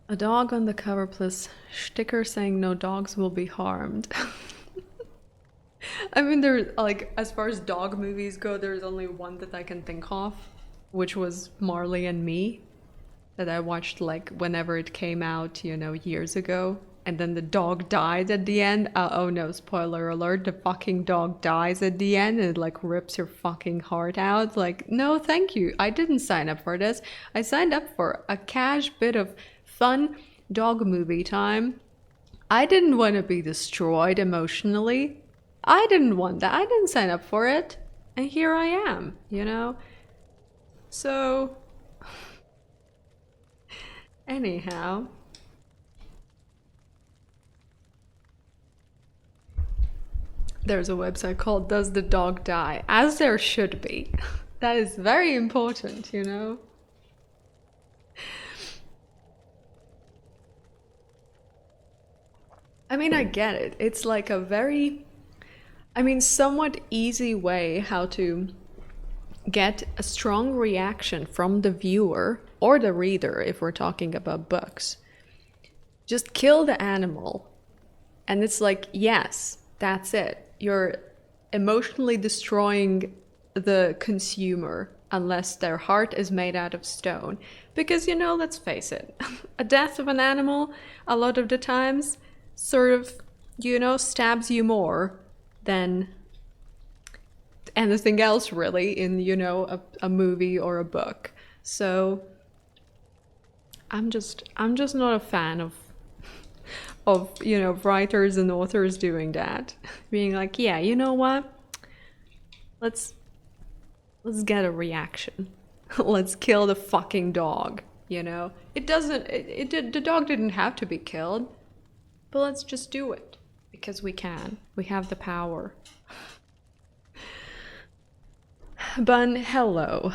[SPEAKER 1] A dog on the cover plus sticker saying no dogs will be harmed. I mean, there's like, as far as dog movies go, there's only one that I can think of, which was Marley and Me, that I watched like whenever it came out, years ago. And then the dog died at the end. Oh no, spoiler alert, the fucking dog dies at the end and it like rips your fucking heart out. Like, no, thank you. I didn't sign up for this. I signed up for a cash bit of fun dog movie time. I didn't want to be destroyed emotionally. I didn't want that. I didn't sign up for it. And here I am, So, anyhow. There's a website called Does the Dog Die? As there should be. That is very important, I mean, I get it. It's like a very, somewhat easy way how to get a strong reaction from the viewer or the reader if we're talking about books. Just kill the animal. And it's like, yes, that's it. You're emotionally destroying the consumer unless their heart is made out of stone. Because, let's face it, a death of an animal, a lot of the times, sort of, stabs you more than anything else really in, a movie or a book. So I'm just not a fan of writers and authors doing that, being like, yeah, you know what, let's get a reaction. Let's kill the fucking dog. It doesn't, the dog didn't have to be killed, but let's just do it because we can. We have the power. Bun, hello.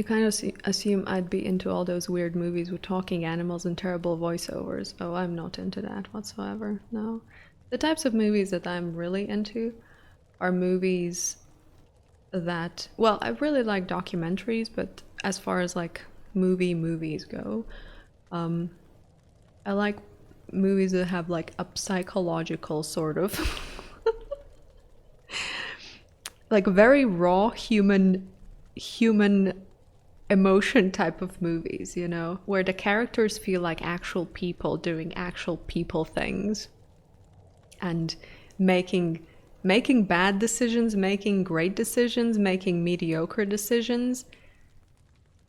[SPEAKER 1] You kind of assume I'd be into all those weird movies with talking animals and terrible voiceovers. Oh, I'm not into that whatsoever. No. The types of movies that I'm really into are movies that, well, I really like documentaries, but as far as like movies go, I like movies that have like a psychological sort of like very raw human emotion type of movies, you know, where the characters feel like actual people doing actual people things and making bad decisions, making great decisions, making mediocre decisions.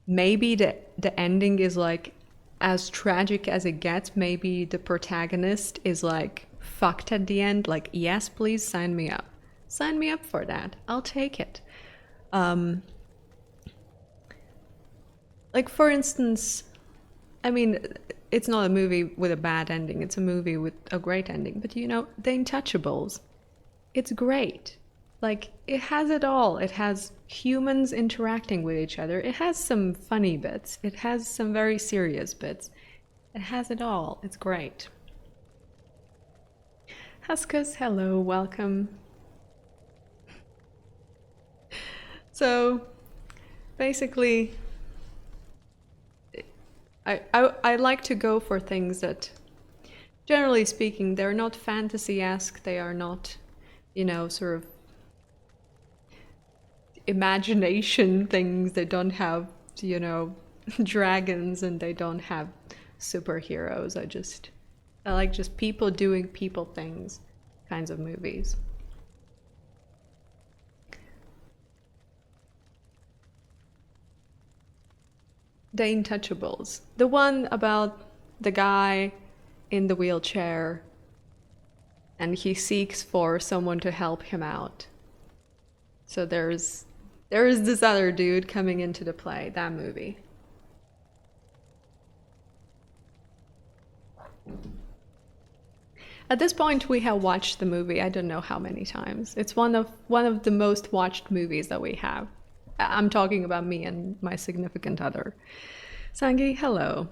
[SPEAKER 1] Maybe the ending is like as tragic as it gets. Maybe the protagonist is like fucked at the end. Like, yes, please sign me up. Sign me up for that. I'll take it. Like, for instance, I mean, it's not a movie with a bad ending. It's a movie with a great ending. But you know, The Untouchables, it's great. Like, it has it all. It has humans interacting with each other. It has some funny bits. It has some very serious bits. It has it all. It's great. Huskus, hello, welcome. So, basically, I like to go for things that, generally speaking, they're not fantasy-esque. They are not, you know, sort of imagination things. They don't have, you know, dragons, and they don't have superheroes. I like just people doing people things kinds of movies. The Untouchables, the one about the guy in the wheelchair and he seeks for someone to help him out. So there is this other dude coming into the play, that movie. At this point, we have watched the movie I don't know how many times. It's one of the most watched movies that we have. I'm talking about me and my significant other. Sangi, hello.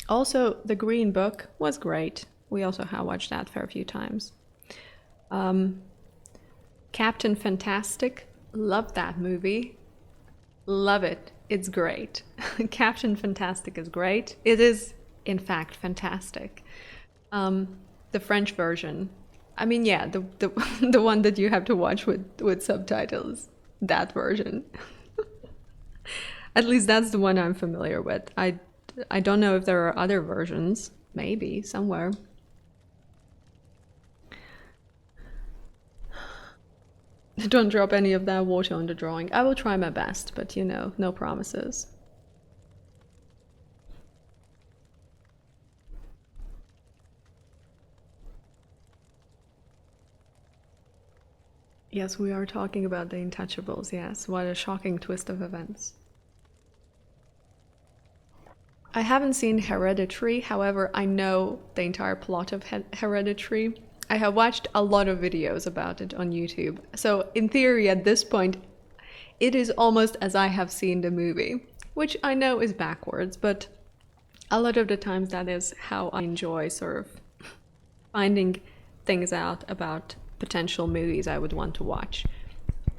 [SPEAKER 1] Also, The Green Book was great. We also have watched that for a few times. Captain Fantastic, love that movie. Love it. It's great. Captain Fantastic is great. It is, in fact, fantastic. The French version. I mean, yeah, the the one that you have to watch with subtitles. That version. At least that's the one I'm familiar with. I don't know if there are other versions. Maybe somewhere. Don't drop any of that water on the drawing. I will try my best, but you know, no promises. Yes, we are talking about The Untouchables, yes. What a shocking twist of events. I haven't seen Hereditary, however, I know the entire plot of Hereditary. I have watched a lot of videos about it on YouTube. So, in theory, at this point, it is almost as I have seen the movie, which I know is backwards, but a lot of the times that is how I enjoy sort of finding things out about potential movies I would want to watch.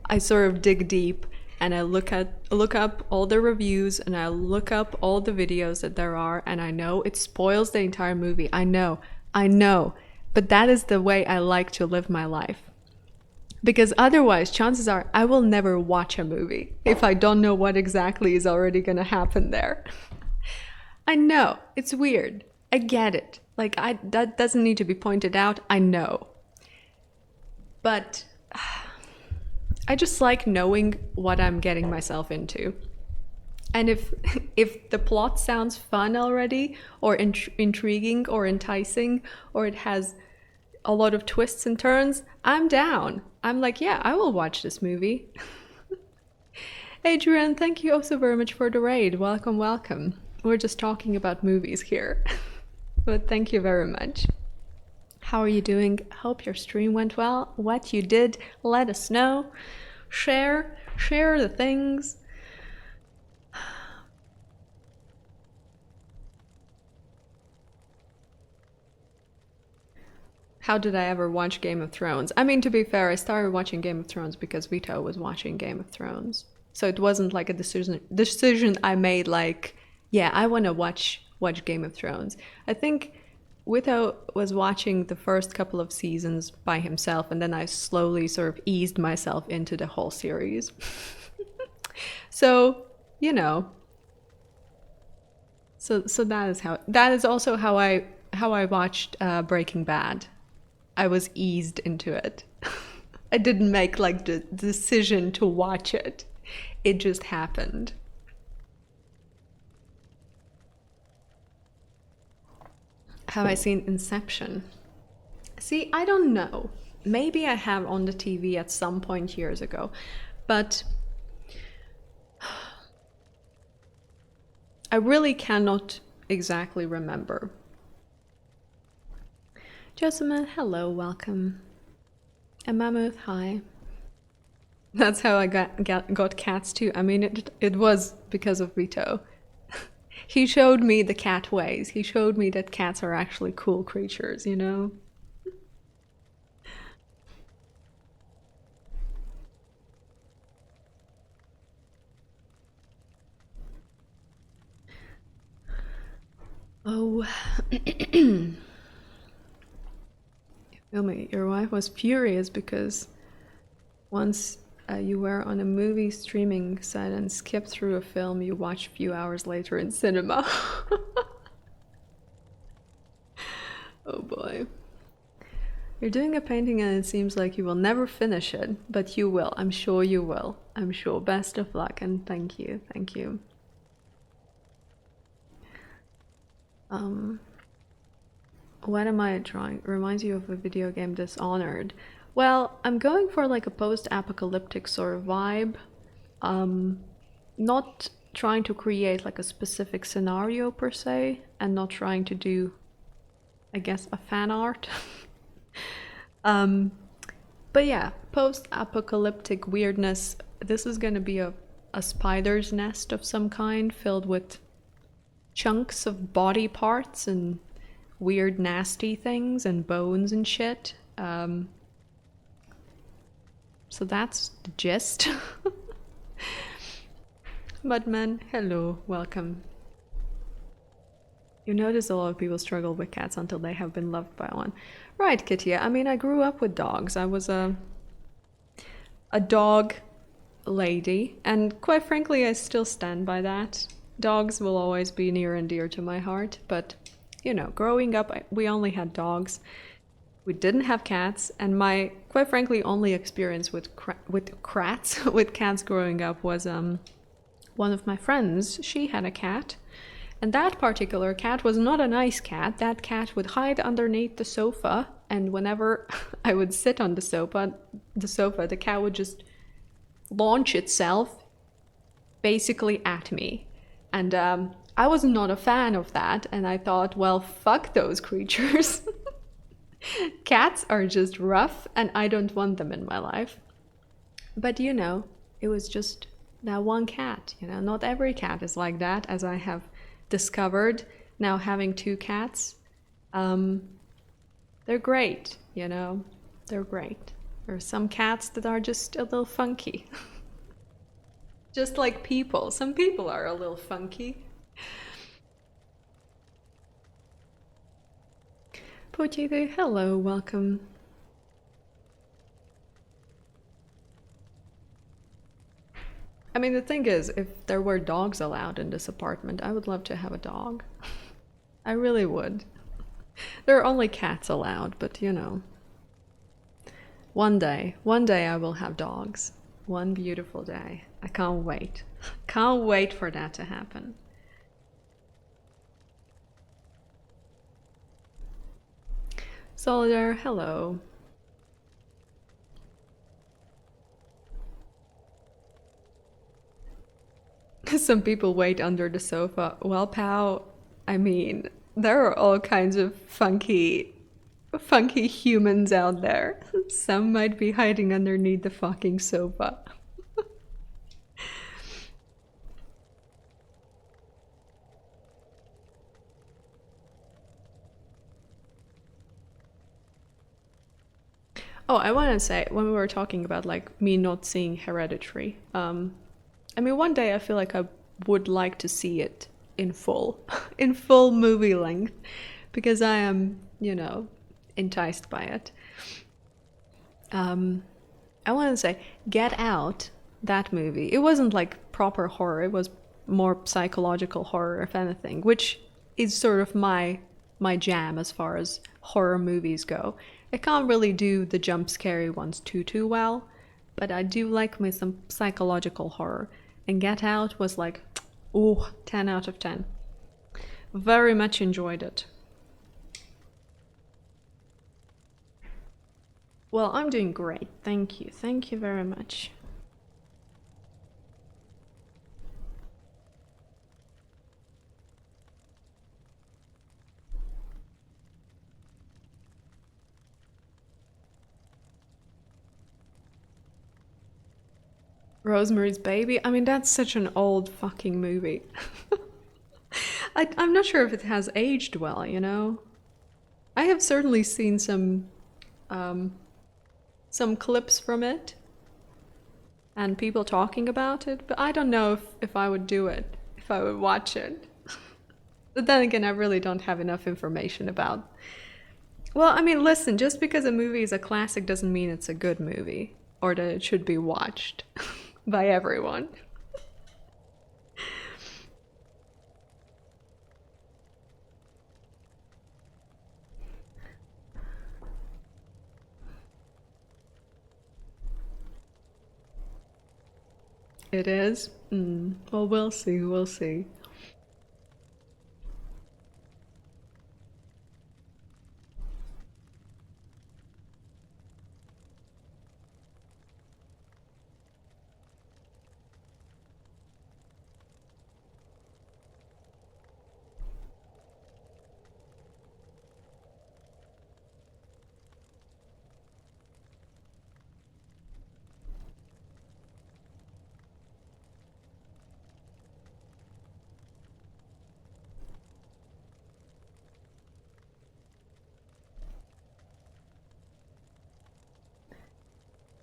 [SPEAKER 1] I sort of dig deep and I look up all the reviews and I look up all the videos that there are, and I know it spoils the entire movie. I know, but that is the way I like to live my life. Because otherwise, chances are I will never watch a movie if I don't know what exactly is already gonna happen there. I know, it's weird. I get it. Like, that doesn't need to be pointed out. I know. But I just like knowing what I'm getting myself into. And if the plot sounds fun already, or intriguing, or enticing, or it has a lot of twists and turns, I'm down. I'm like, yeah, I will watch this movie. Adrian, thank you also very much for the raid. Welcome, welcome. We're just talking about movies here. But thank you very much. How are you doing? Hope your stream went well. What you did, let us know. Share the things. How did I ever watch Game of Thrones? I mean, to be fair, I started watching Game of Thrones because Vito was watching Game of Thrones. So it wasn't like a decision I made like, yeah, I want to watch Game of Thrones. I think Vito was watching the first couple of seasons by himself, and then I slowly sort of eased myself into the whole series. So, you know, so that is also how I watched Breaking Bad. I was eased into it. I didn't make like the decision to watch it. It just happened. Have I seen Inception? See, I don't know. Maybe I have on the TV at some point years ago, but I really cannot exactly remember. Josemah, hello, welcome. And Mammoth, hi. That's how I got cats too. I mean, it was because of Vito. He showed me the cat ways. He showed me that cats are actually cool creatures, you know? Oh, feel me. Your wife was furious because once you were on a movie streaming site and skipped through a film you watched a few hours later in cinema. Oh boy. You're doing a painting and it seems like you will never finish it, but you will. I'm sure you will. I'm sure. Best of luck and thank you. Thank you. What am I drawing? Reminds you of a video game, Dishonored. Well, I'm going for like a post-apocalyptic sort of vibe. Not trying to create like a specific scenario per se, and not trying to do, I guess, a fan art. But yeah, post-apocalyptic weirdness. This is gonna be a spider's nest of some kind filled with chunks of body parts and weird nasty things and bones and shit. So that's the gist. Mudman, hello, welcome. You notice a lot of people struggle with cats until they have been loved by one. Right, Kitty. I mean, I grew up with dogs. I was a dog lady, and quite frankly, I still stand by that. Dogs will always be near and dear to my heart, but you know, growing up, we only had dogs. We didn't have cats, and my quite frankly only experience with crats with cats growing up was one of my friends. She had a cat, and that particular cat was not a nice cat. That cat would hide underneath the sofa, and whenever I would sit on the sofa, the cat would just launch itself basically at me. And I was not a fan of that, and I thought, well, fuck those creatures. Cats are just rough, and I don't want them in my life. But you know, it was just that one cat. You know, not every cat is like that, as I have discovered now having two cats. They're great, you know, they're great. There are some cats that are just a little funky. Just like people. Some people are a little funky. Potato, hello, welcome. I mean, the thing is, if there were dogs allowed in this apartment, I would love to have a dog. I really would. There are only cats allowed, but you know. One day I will have dogs. One beautiful day. I can't wait. Can't wait for that to happen. Soldier, hello. Some people wait under the sofa. Well, pal, I mean, there are all kinds of funky humans out there. Some might be hiding underneath the fucking sofa. Oh, I want to say when we were talking about like me not seeing Hereditary, I mean, one day I feel like I would like to see it in full, in full movie length, because I am, enticed by it. Um, I want to say Get Out, that movie. It wasn't like proper horror. It was more psychological horror, if anything, which is sort of my jam as far as horror movies go. I can't really do the jump scary ones too well, but I do like me some psychological horror. And Get Out was like, ooh, 10 out of 10. Very much enjoyed it. Well, I'm doing great. Thank you. Thank you very much. Rosemary's Baby. I mean, that's such an old fucking movie. I'm not sure if it has aged well, you know? I have certainly seen um, some clips from it and people talking about it, but I don't know if I would do it, if I would watch it. But then again, I really don't have enough information about. Well, I mean, listen, just because a movie is a classic doesn't mean it's a good movie or that it should be watched by everyone. It is? Well, we'll see, we'll see.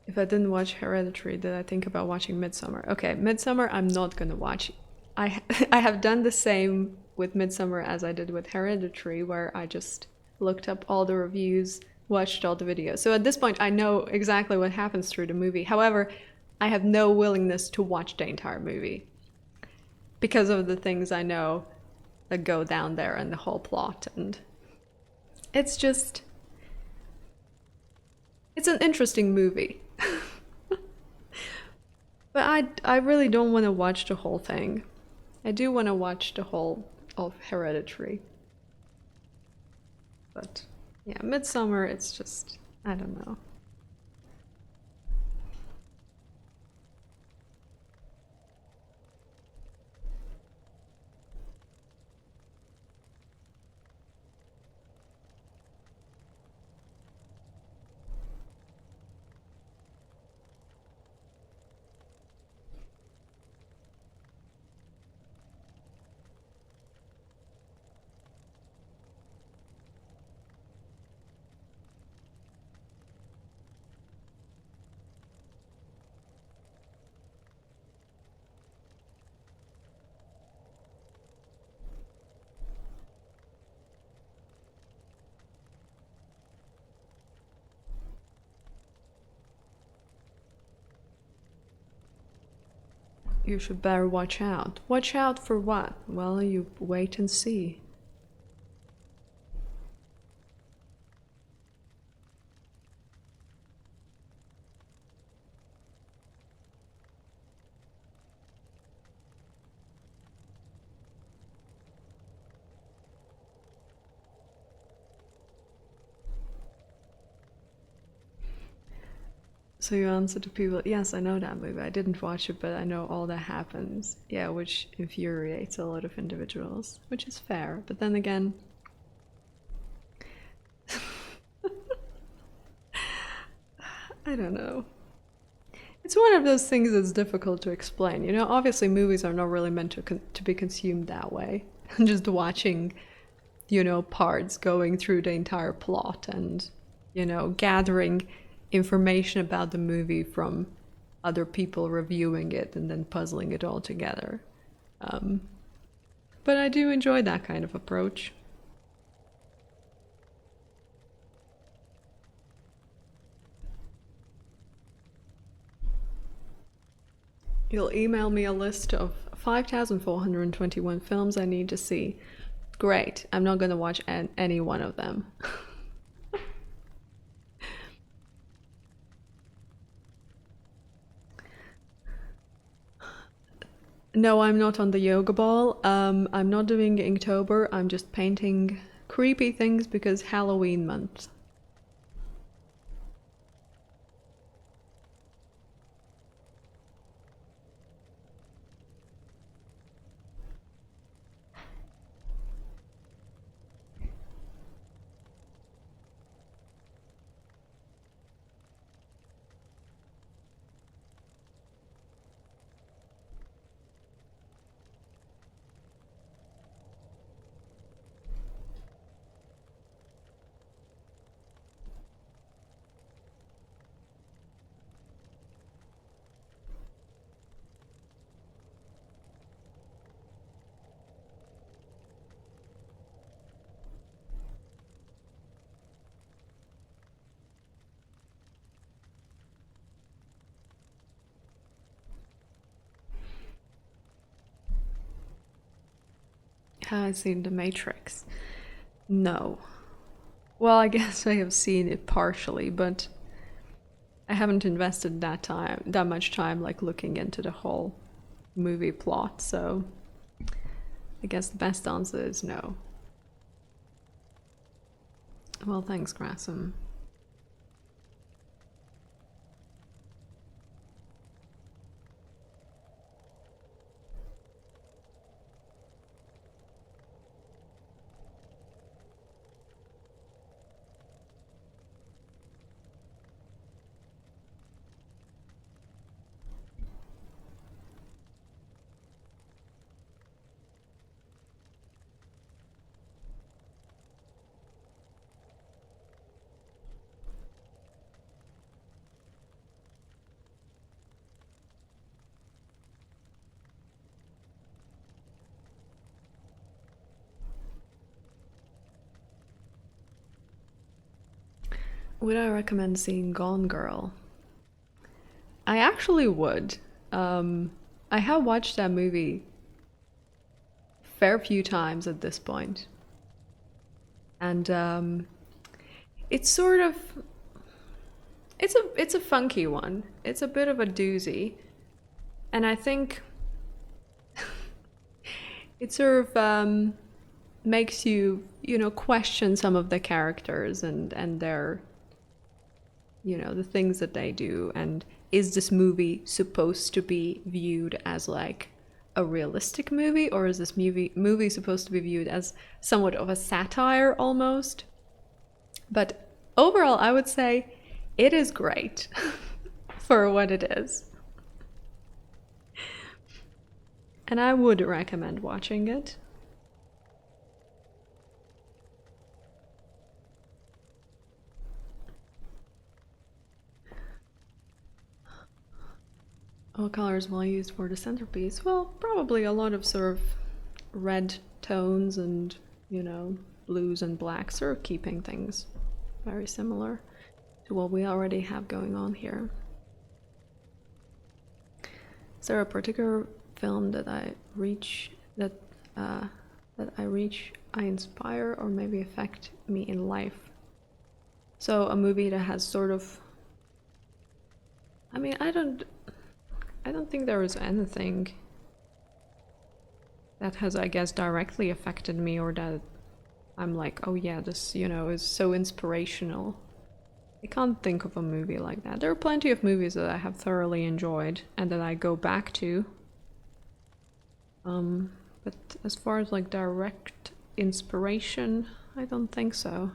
[SPEAKER 1] If I didn't watch Hereditary, did I think about watching Midsummer? Okay, Midsummer I'm not gonna watch. I I have done the same with Midsummer as I did with Hereditary, where I just looked up all the reviews, watched all the videos. So at this point, I know exactly what happens through the movie. However, I have no willingness to watch the entire movie because of the things I know that go down there and the whole plot. And it's just, it's an interesting movie. But I really don't want to watch the whole thing. I do want to watch the whole of Hereditary. But yeah, Midsummer, it's just, I don't know. You should better watch out. Watch out for what? Well, you wait and see. So you answer to people, yes, I know that movie. I didn't watch it, but I know all that happens. Yeah, which infuriates a lot of individuals, which is fair. But then again, I don't know. It's one of those things that's difficult to explain. You know, obviously movies are not really meant to be consumed that way. Just watching, parts going through the entire plot and, gathering information about the movie from other people reviewing it and then puzzling it all together. Um, but I do enjoy that kind of approach. You'll email me a list of 5,421 films I need to see. Great. I'm not going to watch any one of them. No, I'm not on the yoga ball. I'm not doing Inktober. I'm just painting creepy things because Halloween month. Have I seen The Matrix? No. Well, I guess I have seen it partially, but I haven't invested that much time like looking into the whole movie plot, so I guess the best answer is no. Well, thanks, Grassam. Would I recommend seeing Gone Girl? I actually would. I have watched that movie fair few times at this point, and it's sort of it's a funky one. It's a bit of a doozy, and I think it sort of makes you question some of the characters and their the things that they do, and is this movie supposed to be viewed as like a realistic movie, or is this movie supposed to be viewed as somewhat of a satire almost? But overall, I would say it is great for what it is. And I would recommend watching it. What colors will I use for the centerpiece? Well, probably a lot of sort of red tones and, blues and blacks are keeping things very similar to what we already have going on here. Is there a particular film that I inspire or maybe affect me in life? So a movie that has sort of, I mean, I don't think there is anything that has, I guess, directly affected me or that I'm like, oh yeah, this, is so inspirational. I can't think of a movie like that. There are plenty of movies that I have thoroughly enjoyed and that I go back to. But as far as like direct inspiration, I don't think so.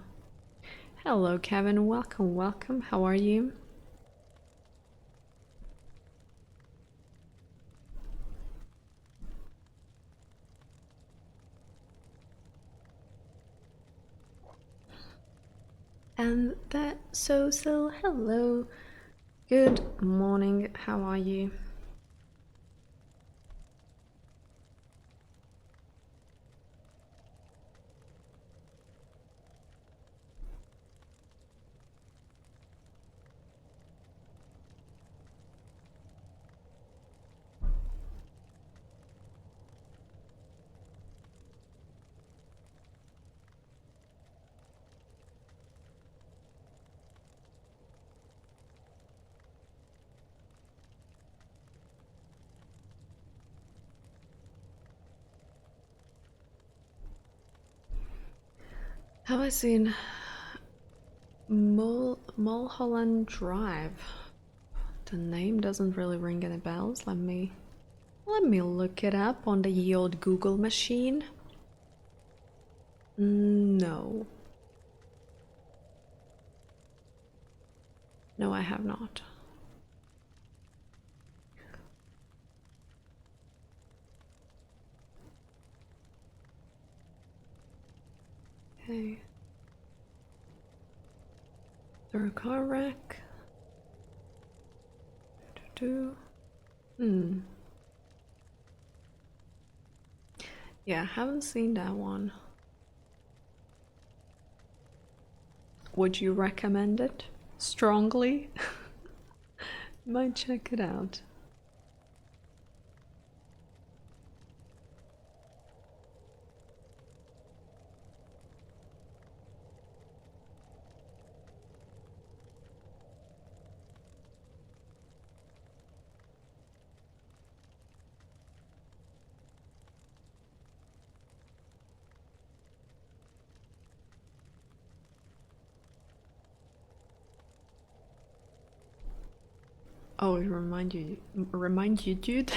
[SPEAKER 1] Hello, Kevin. Welcome, welcome. How are you? And that so hello. Good morning. How are you? Have I seen Mulholland Drive? The name doesn't really ring any bells. Let me look it up on the old Google machine. No. No, I have not. Okay. There a car wreck? Hmm. Yeah, haven't seen that one. Would you recommend it? Strongly? Might check it out. Oh, it remind you, dude?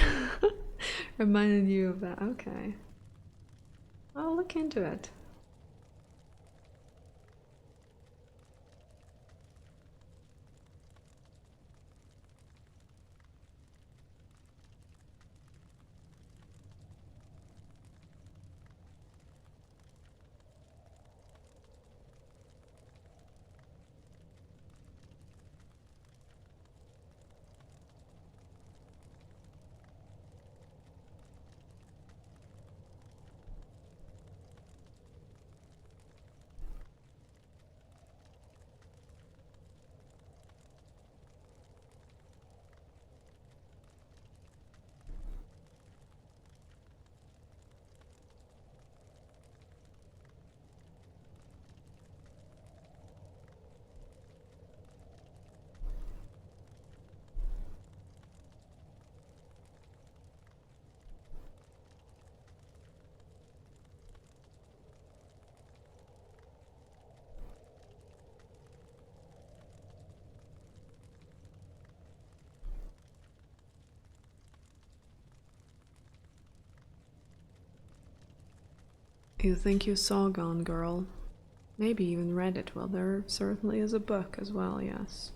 [SPEAKER 1] Reminded you of that. Okay. I'll look into it. You think you saw Gone Girl? Maybe even read it. Well, there certainly is a book as well, yes.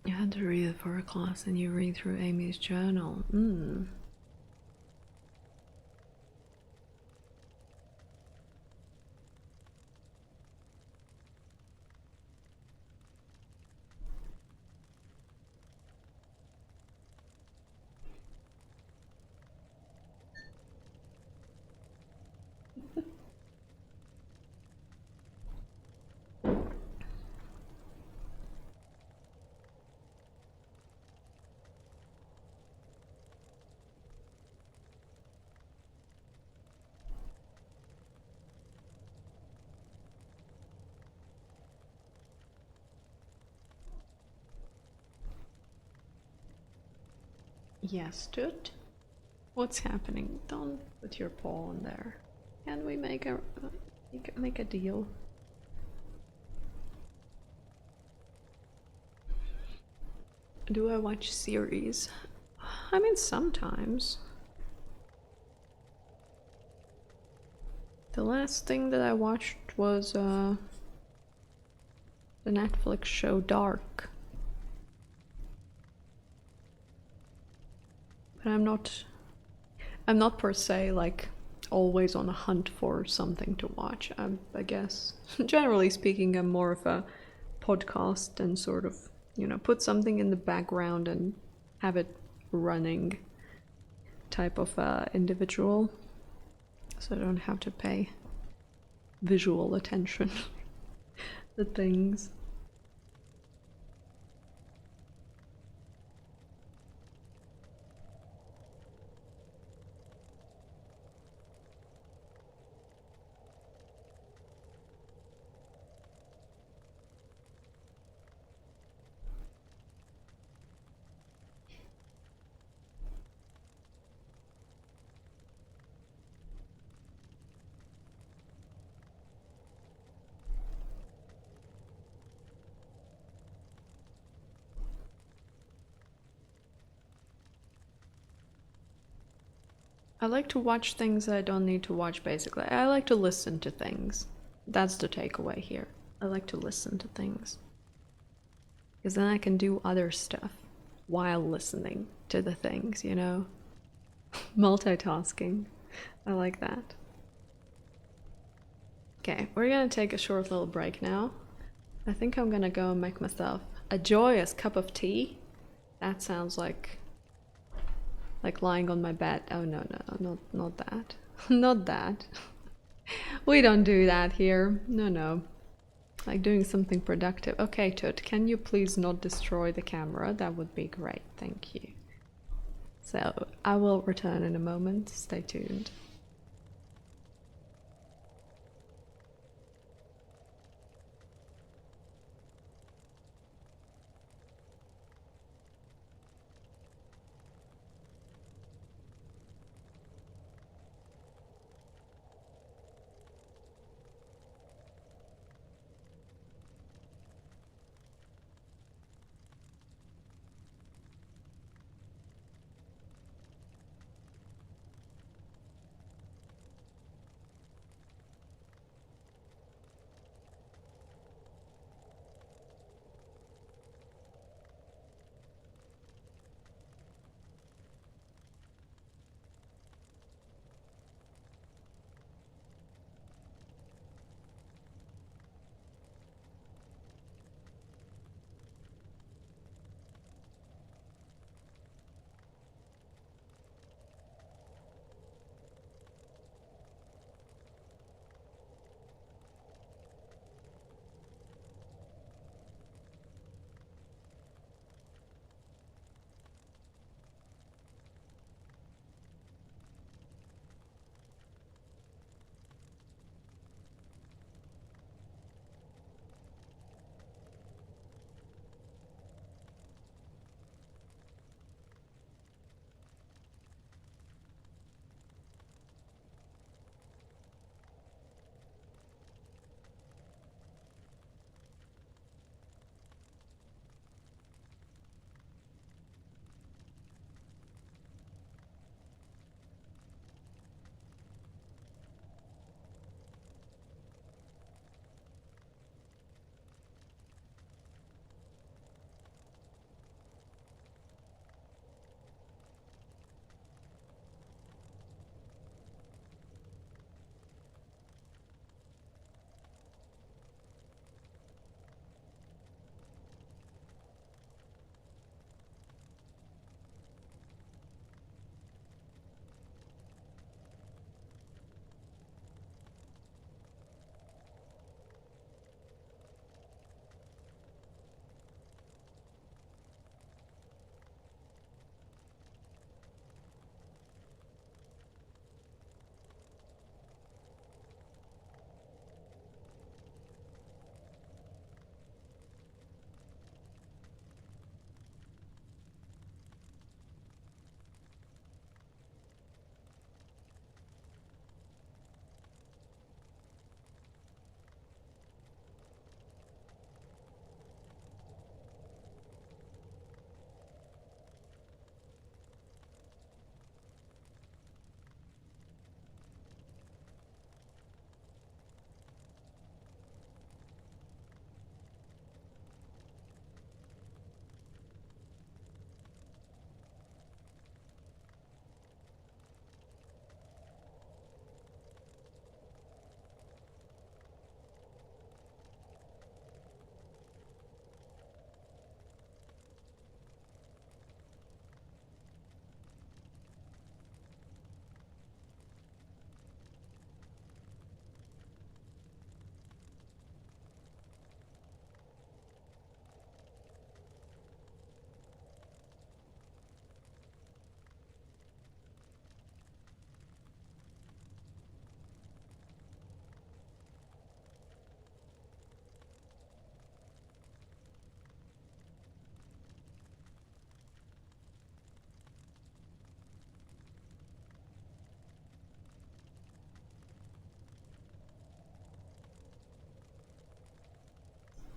[SPEAKER 1] You had to read it for a class and you read through Amy's journal. Yes, Toot? What's happening? Don't put your paw on there. Can we make a deal? Do I watch series? I mean, sometimes. The last thing that I watched was the Netflix show Dark. But I'm not per se like always on a hunt for something to watch. I guess generally speaking, I'm more of a podcast and sort of, you know, put something in the background and have it running type of individual, so I don't have to pay visual attention to things. I like to watch things I don't need to watch, basically. I like to listen to things. That's the takeaway here. I like to listen to things. Because then I can do other stuff while listening to the things, you know? Multitasking. I like that. Okay, we're gonna take a short little break now. I think I'm gonna go and make myself a joyous cup of tea. That sounds like lying on my bed. Oh no, not that. Not that. We don't do that here. No. Like doing something productive. Okay, Toot, can you please not destroy the camera? That would be great, thank you. So, I will return in a moment. Stay tuned.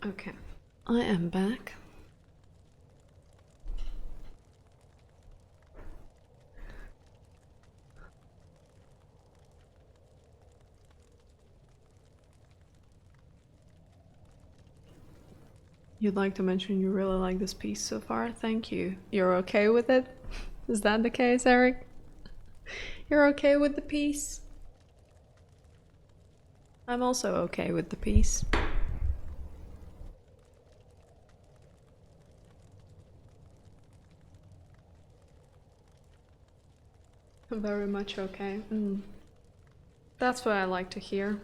[SPEAKER 1] Okay, I am back. You'd like to mention you really like this piece so far? Thank you. You're okay with it? Is that the case, Eric? You're okay with the piece? I'm also okay with the piece. Very much okay. That's what I like to hear.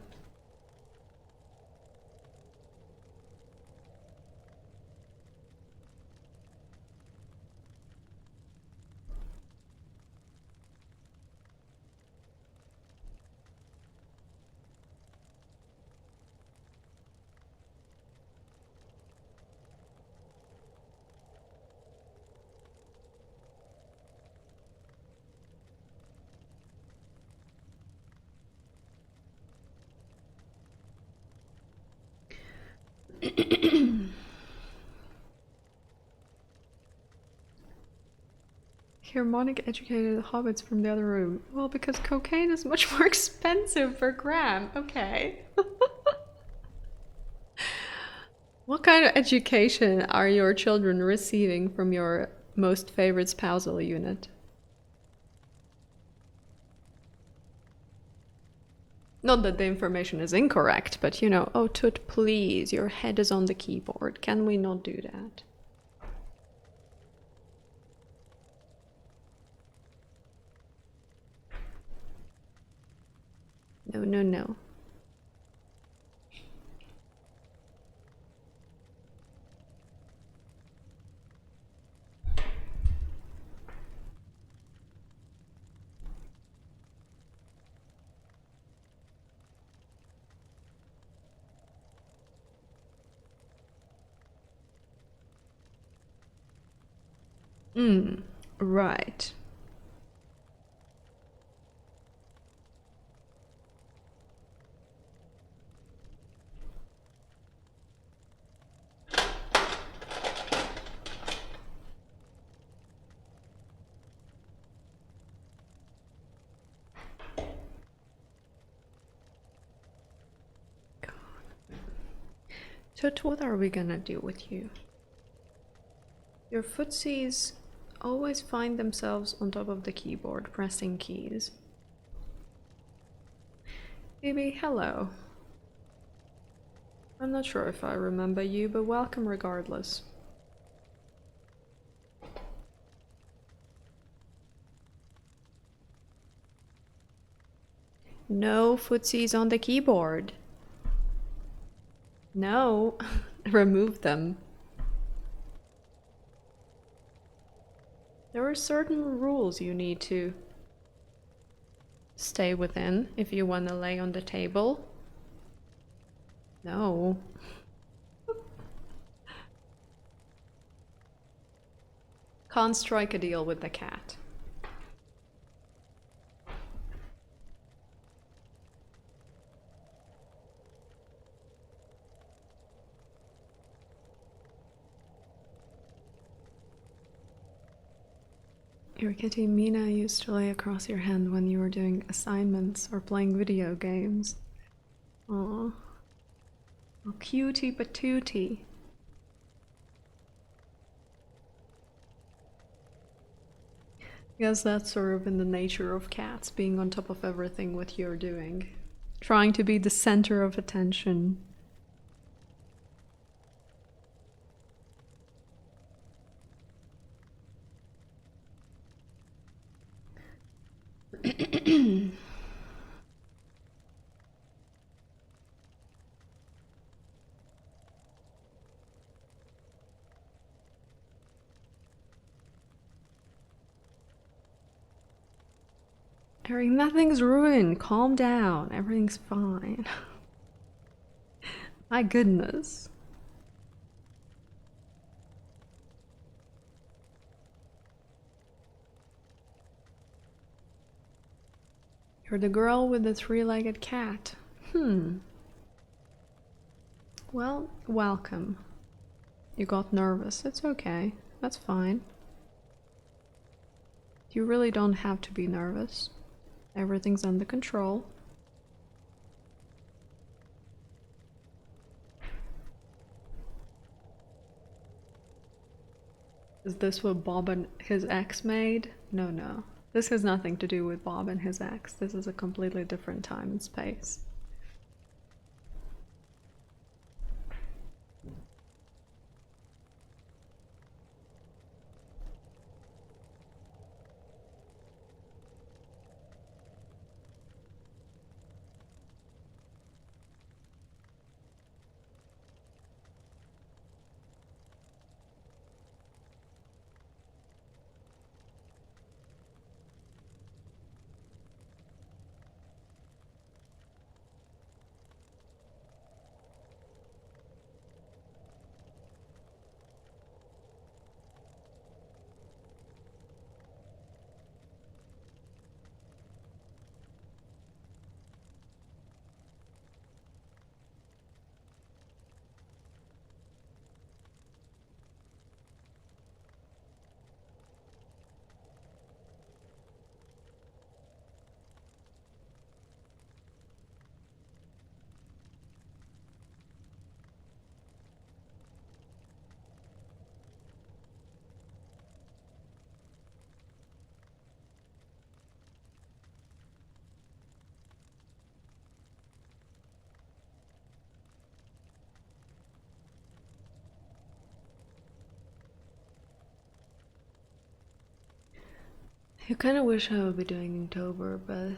[SPEAKER 1] Harmonic educated hobbits from the other room. Well, because cocaine is much more expensive per gram. Okay. What kind of education are your children receiving from your most favorite spousal unit? Not that the information is incorrect, but you know, oh Tut, please, your head is on the keyboard. Can we not do that? No, no, no. Right. Tut, what are we gonna do with you? Your footsies always find themselves on top of the keyboard, pressing keys. Phoebe, hello. I'm not sure if I remember you, but welcome regardless. No footsies on the keyboard. No, remove them. There are certain rules you need to stay within if you want to lay on the table. No. Can't strike a deal with the cat. Your kitty Mina used to lay across your hand when you were doing assignments or playing video games. Aww. Oh, cutie patootie. Guess that's sort of in the nature of cats, being on top of everything what you're doing. Trying to be the center of attention. Eric, nothing's ruined. Calm down. Everything's fine. My goodness. You're the girl with the three-legged cat. Well, welcome. You got nervous. It's okay. That's fine. You really don't have to be nervous. Everything's under control. Is this what Bob and his ex made? No, no. This has nothing to do with Bob and his ex. This is a completely different time and space. You kind of wish I would be doing Inktober, but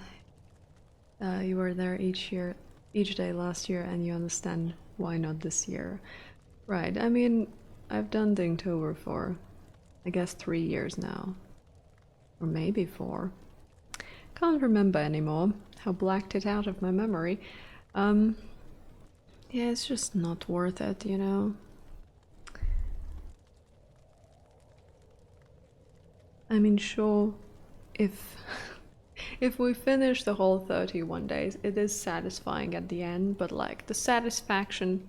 [SPEAKER 1] you were there each day last year, and you understand why not this year. Right, I mean, I've done the Inktober for, I guess, 3 years now. Or maybe 4. Can't remember anymore. I blacked it out of my memory. Um, yeah, it's just not worth it, you know? I mean, sure, if if we finish the whole 31 days, it is satisfying at the end, but like the satisfaction,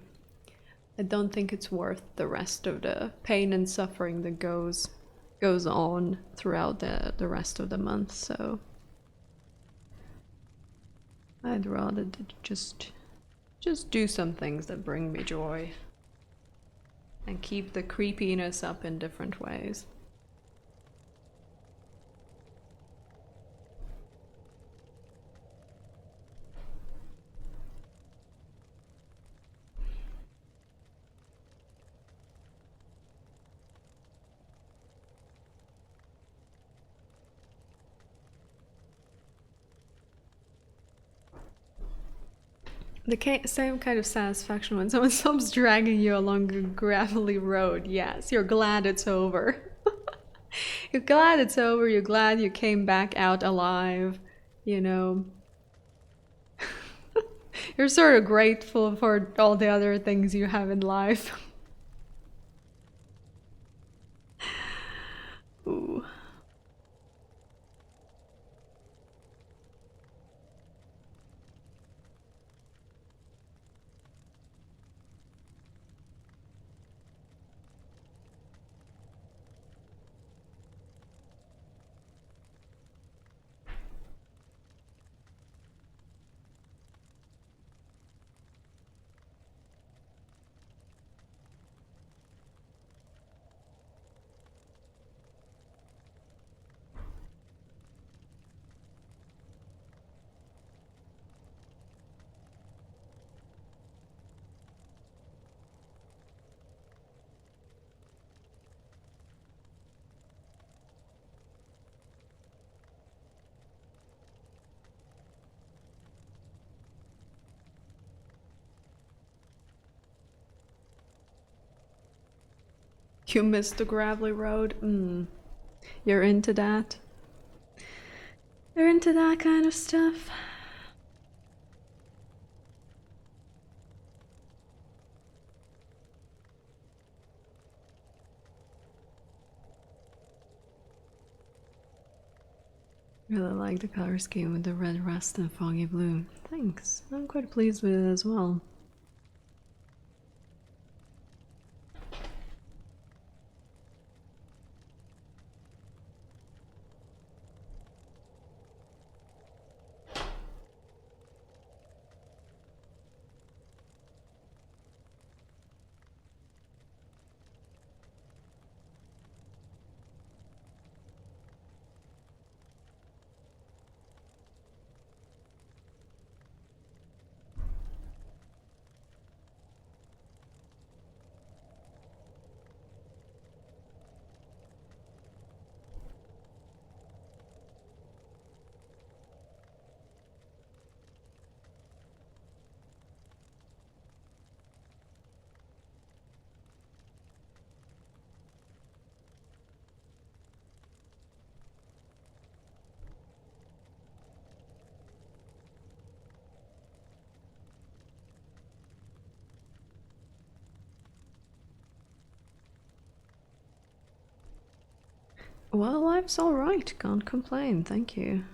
[SPEAKER 1] I don't think it's worth the rest of the pain and suffering that goes on throughout the rest of the month. So I'd rather just do some things that bring me joy and keep the creepiness up in different ways. The same kind of satisfaction when someone stops dragging you along a gravelly road. Yes, you're glad it's over. You're glad it's over. You're glad you came back out alive. You know, you're sort of grateful for all the other things you have in life. Ooh. You missed the gravelly road? You're into that? You're into that kind of stuff? Really like the color scheme with the red rust and foggy blue. Thanks. I'm quite pleased with it as well. Well, life's alright, can't complain, thank you.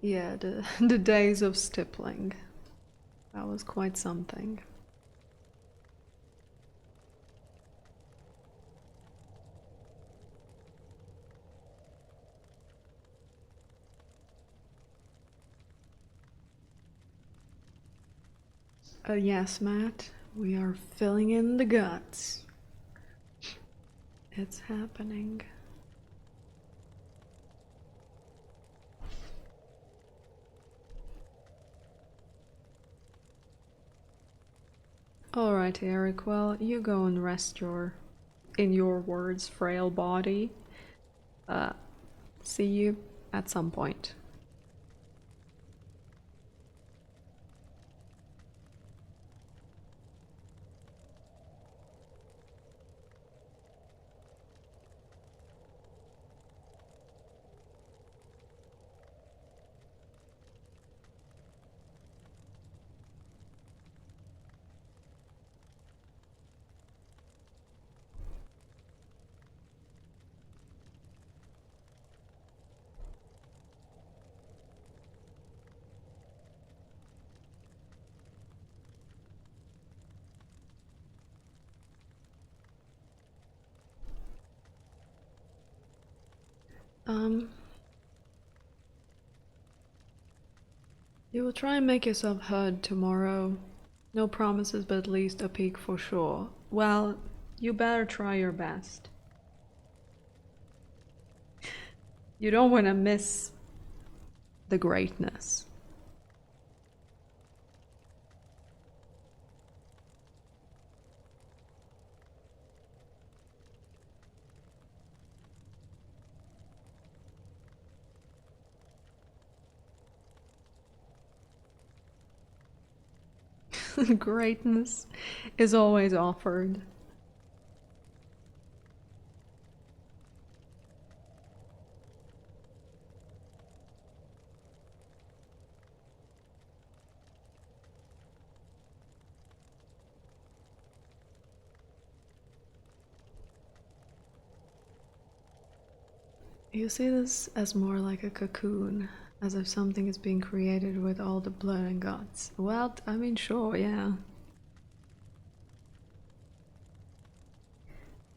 [SPEAKER 1] Yeah, the days of stippling. That was quite something. Yes, Matt, we are filling in the guts. It's happening. Alright, Eric, well, you go and rest your, in your words, frail body. See you at some point. Um, you will try and make yourself heard tomorrow. No promises, but at least a peek for sure. Well, you better try your best. You don't want to miss the greatness. Greatness is always offered. You see this as more like a cocoon, as if something is being created with all the blood and guts. Well, I mean, sure, yeah.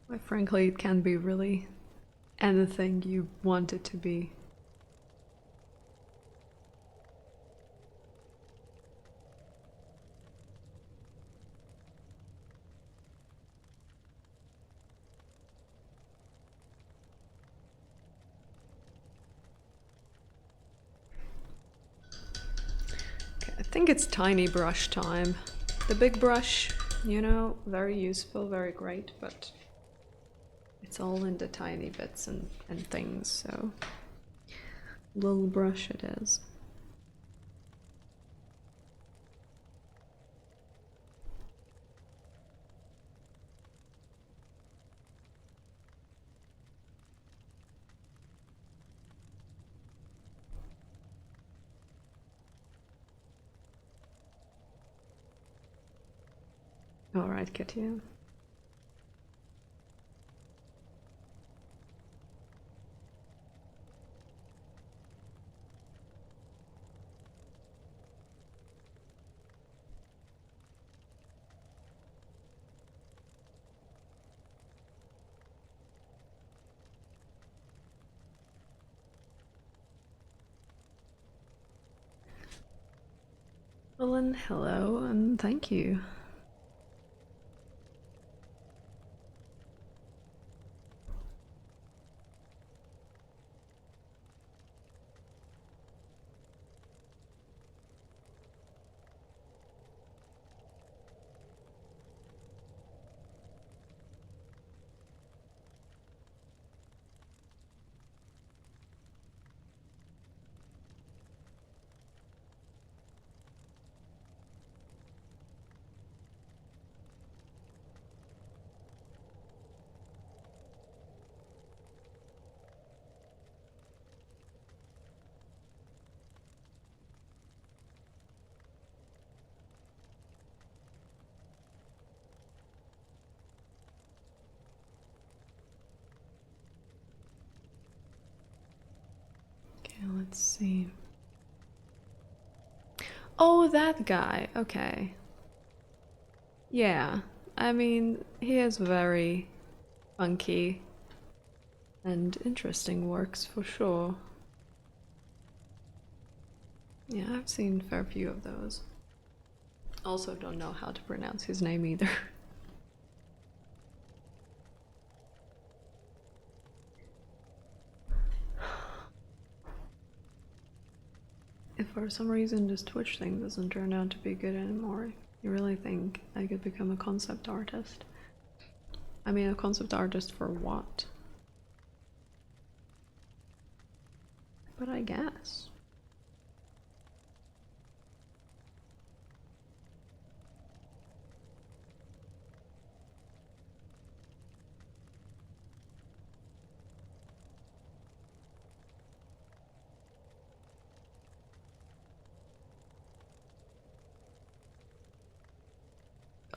[SPEAKER 1] But frankly, it can be really anything you want it to be. Okay, I think it's tiny brush time. The big brush, you know, very useful, very great, but it's all in the tiny bits and things, so little brush it is. Alright, Katia. Well, and hello, and thank you. Let's see. Oh, that guy. Okay. Yeah. I mean, he has very funky and interesting works for sure. Yeah, I've seen a fair few of those. Also don't know how to pronounce his name either. If for some reason this Twitch thing doesn't turn out to be good anymore, you really think I could become a concept artist? I mean, a concept artist for what? But I guess.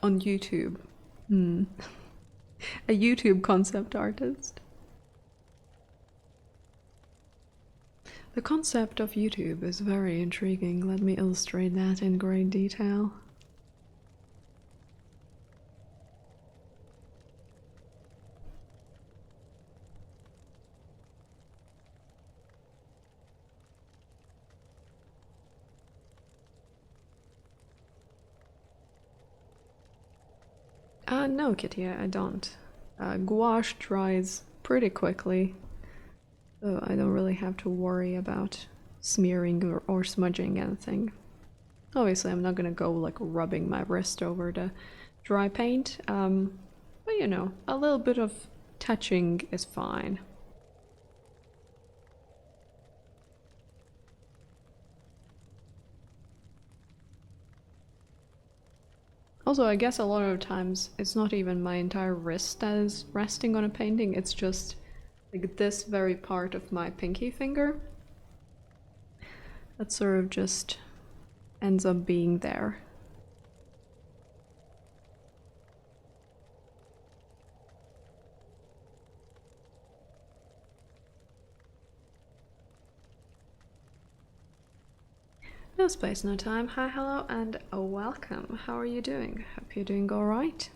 [SPEAKER 1] On YouTube. Hmm. A YouTube concept artist. The concept of YouTube is very intriguing. Let me illustrate that in great detail. No, Kitty, I don't. Gouache dries pretty quickly, so I don't really have to worry about smearing or smudging anything. Obviously, I'm not gonna go like rubbing my wrist over the dry paint, but you know, a little bit of touching is fine. Also, I guess a lot of times it's not even my entire wrist that is resting on a painting, it's just like this very part of my pinky finger that sort of just ends up being there. No space, no time. Hi, hello, and welcome. How are you doing? Hope you're doing alright.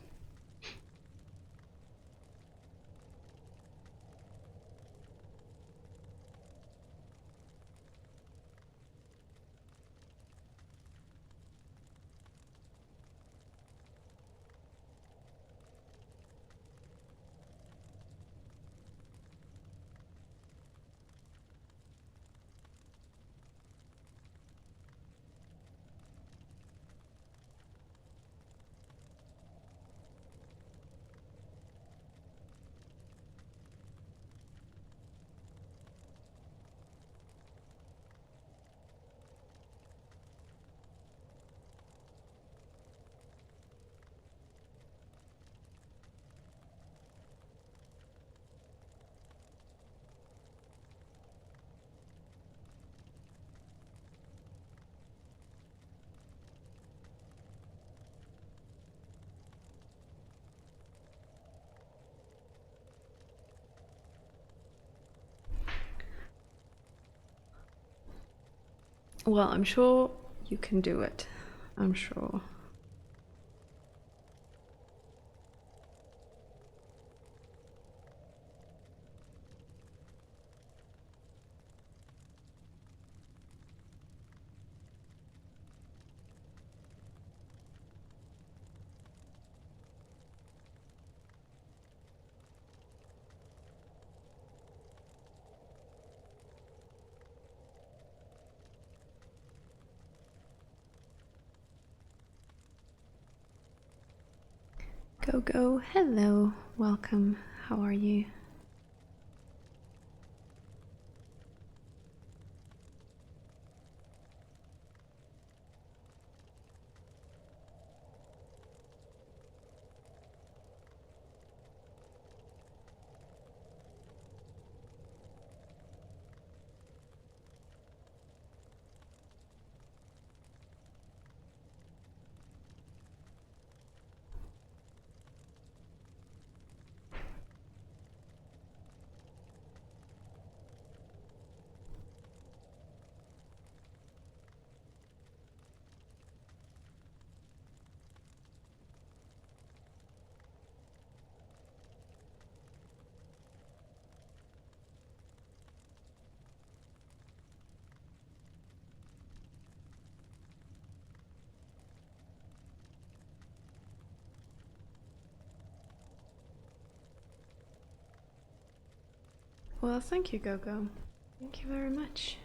[SPEAKER 1] Well, I'm sure you can do it. I'm sure. Go, go. Hello. Welcome. How are you? Well, thank you, Gogo. Thank you very much.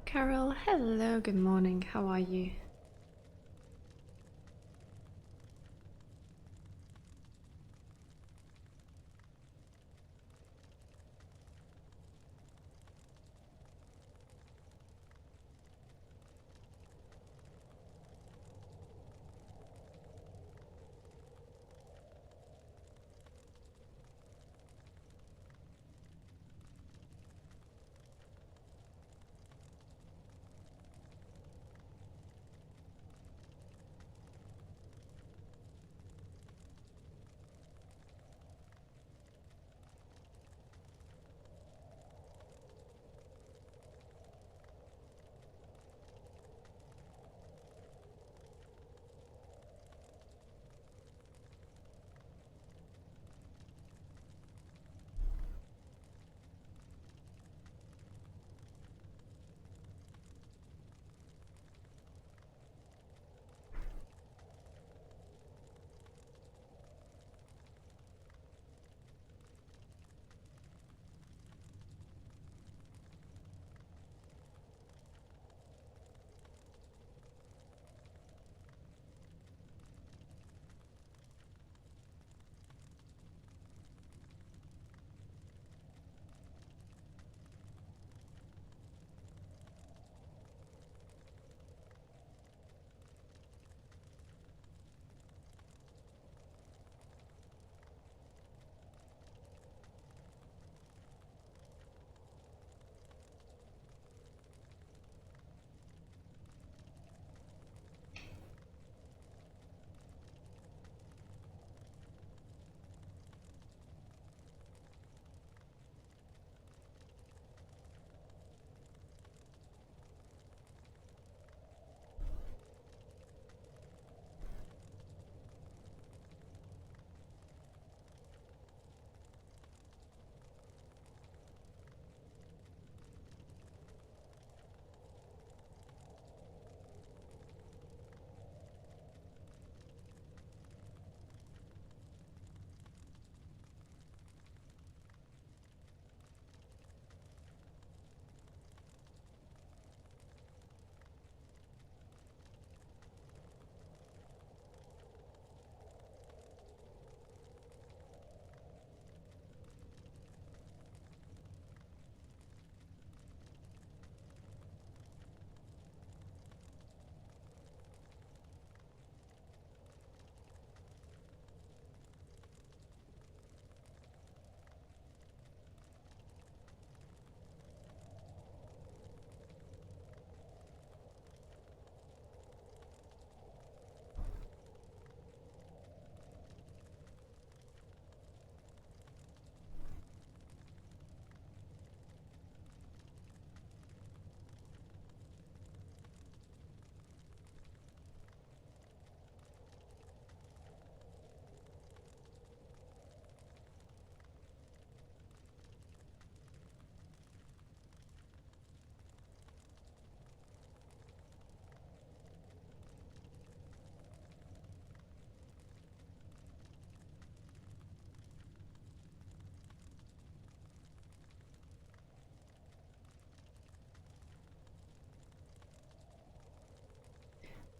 [SPEAKER 1] Carol, hello, good morning. How are you?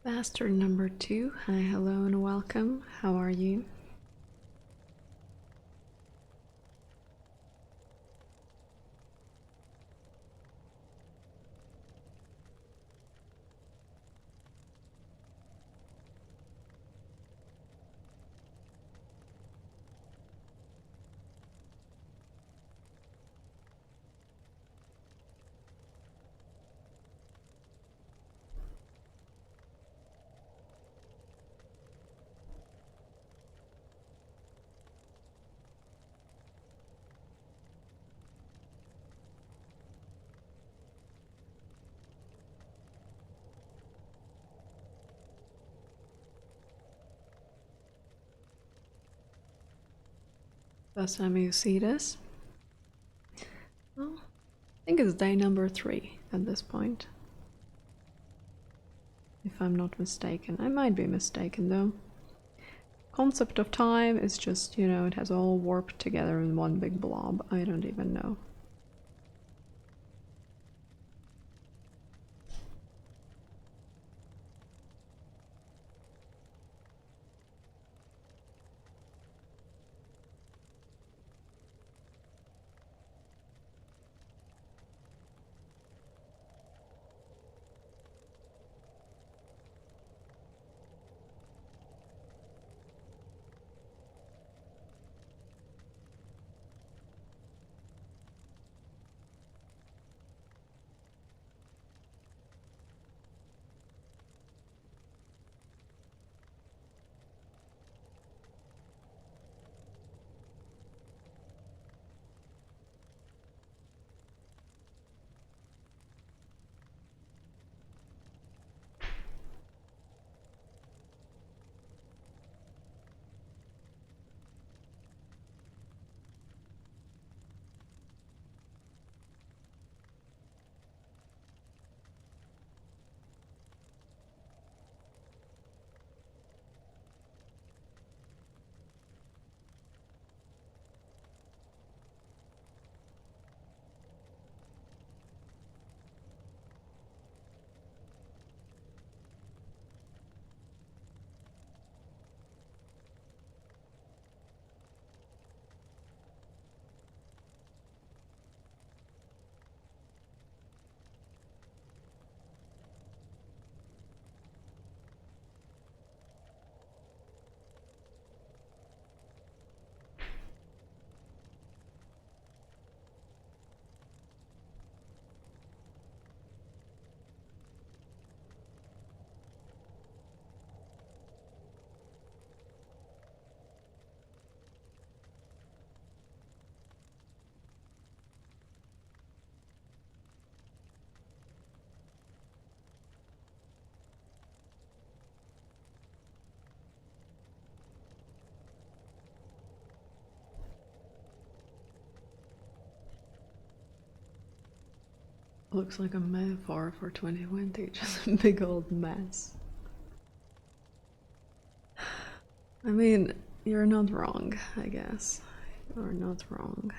[SPEAKER 1] Bastard number 2, hi, hello, and welcome. How are you? First time you see this? Well, I think it's day number 3 at this point. If I'm not mistaken. I might be mistaken though. Concept of time is just, you know, it has all warped together in one big blob. I don't even know. Looks like a metaphor for 2020, just a big old mess. I mean, you're not wrong, I guess. You're not wrong.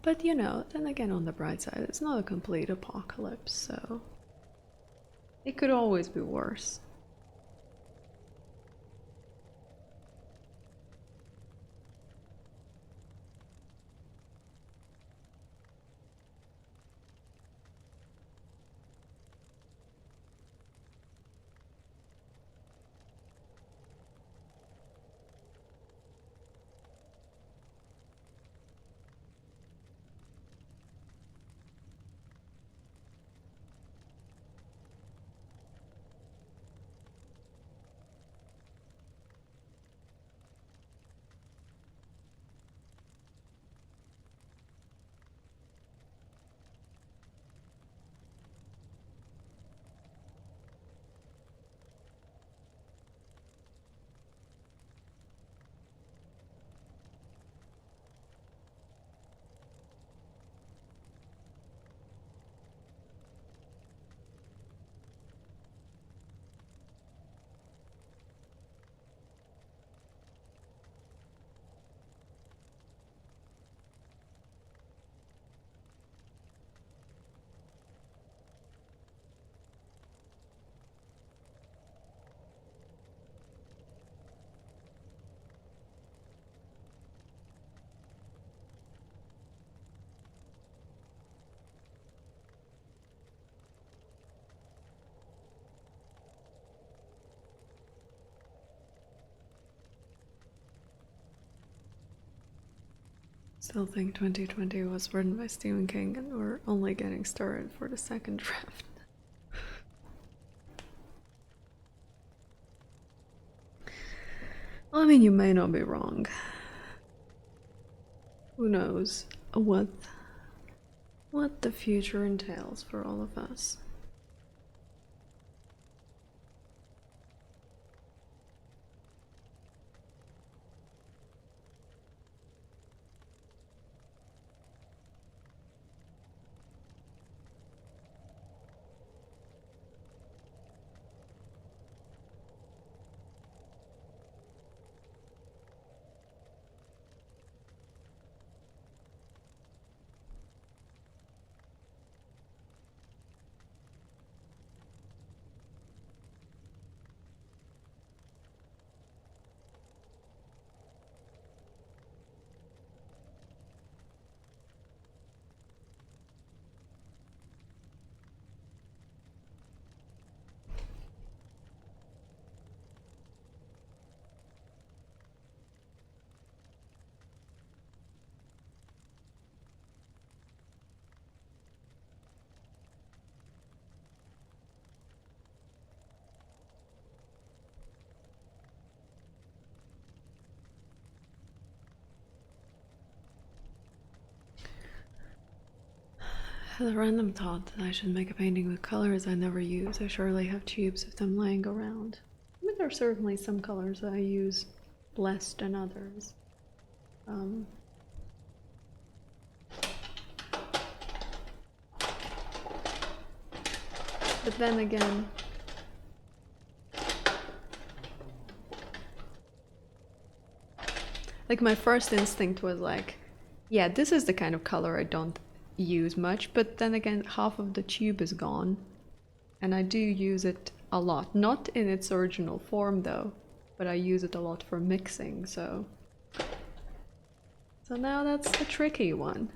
[SPEAKER 1] But you know, then again, on the bright side, it's not a complete apocalypse, so it could always be worse. Still think 2020 was written by Stephen King and we're only getting started for the second draft. Well, I mean, you may not be wrong. Who knows what the future entails for all of us. The random thought that I should make a painting with colors I never use. I surely have tubes of them laying around. I mean, there are certainly some colors that I use less than others. But then again, like my first instinct was like, yeah, this is the kind of color I don't use much, but then again, half of the tube is gone. And I do use it a lot. Not in its original form though, but I use it a lot for mixing, so... So now that's a tricky one.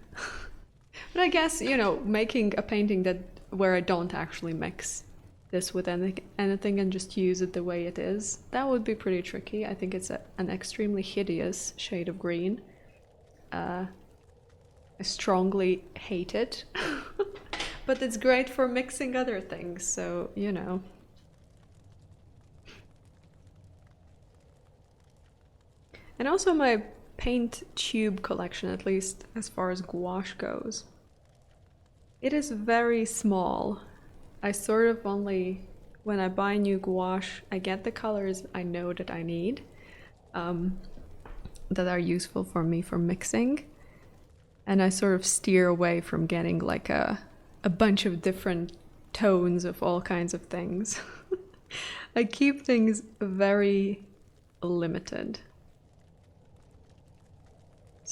[SPEAKER 1] But I guess, you know, making a painting where I don't actually mix this with anything and just use it the way it is, that would be pretty tricky. I think it's an extremely hideous shade of green. I strongly hate it. But it's great for mixing other things, so, you know. And also my paint tube collection, at least as far as gouache goes. It is very small. I sort of only, when I buy new gouache, I get the colors I know that I need, that are useful for me for mixing. And I sort of steer away from getting like a bunch of different tones of all kinds of things. I keep things very limited.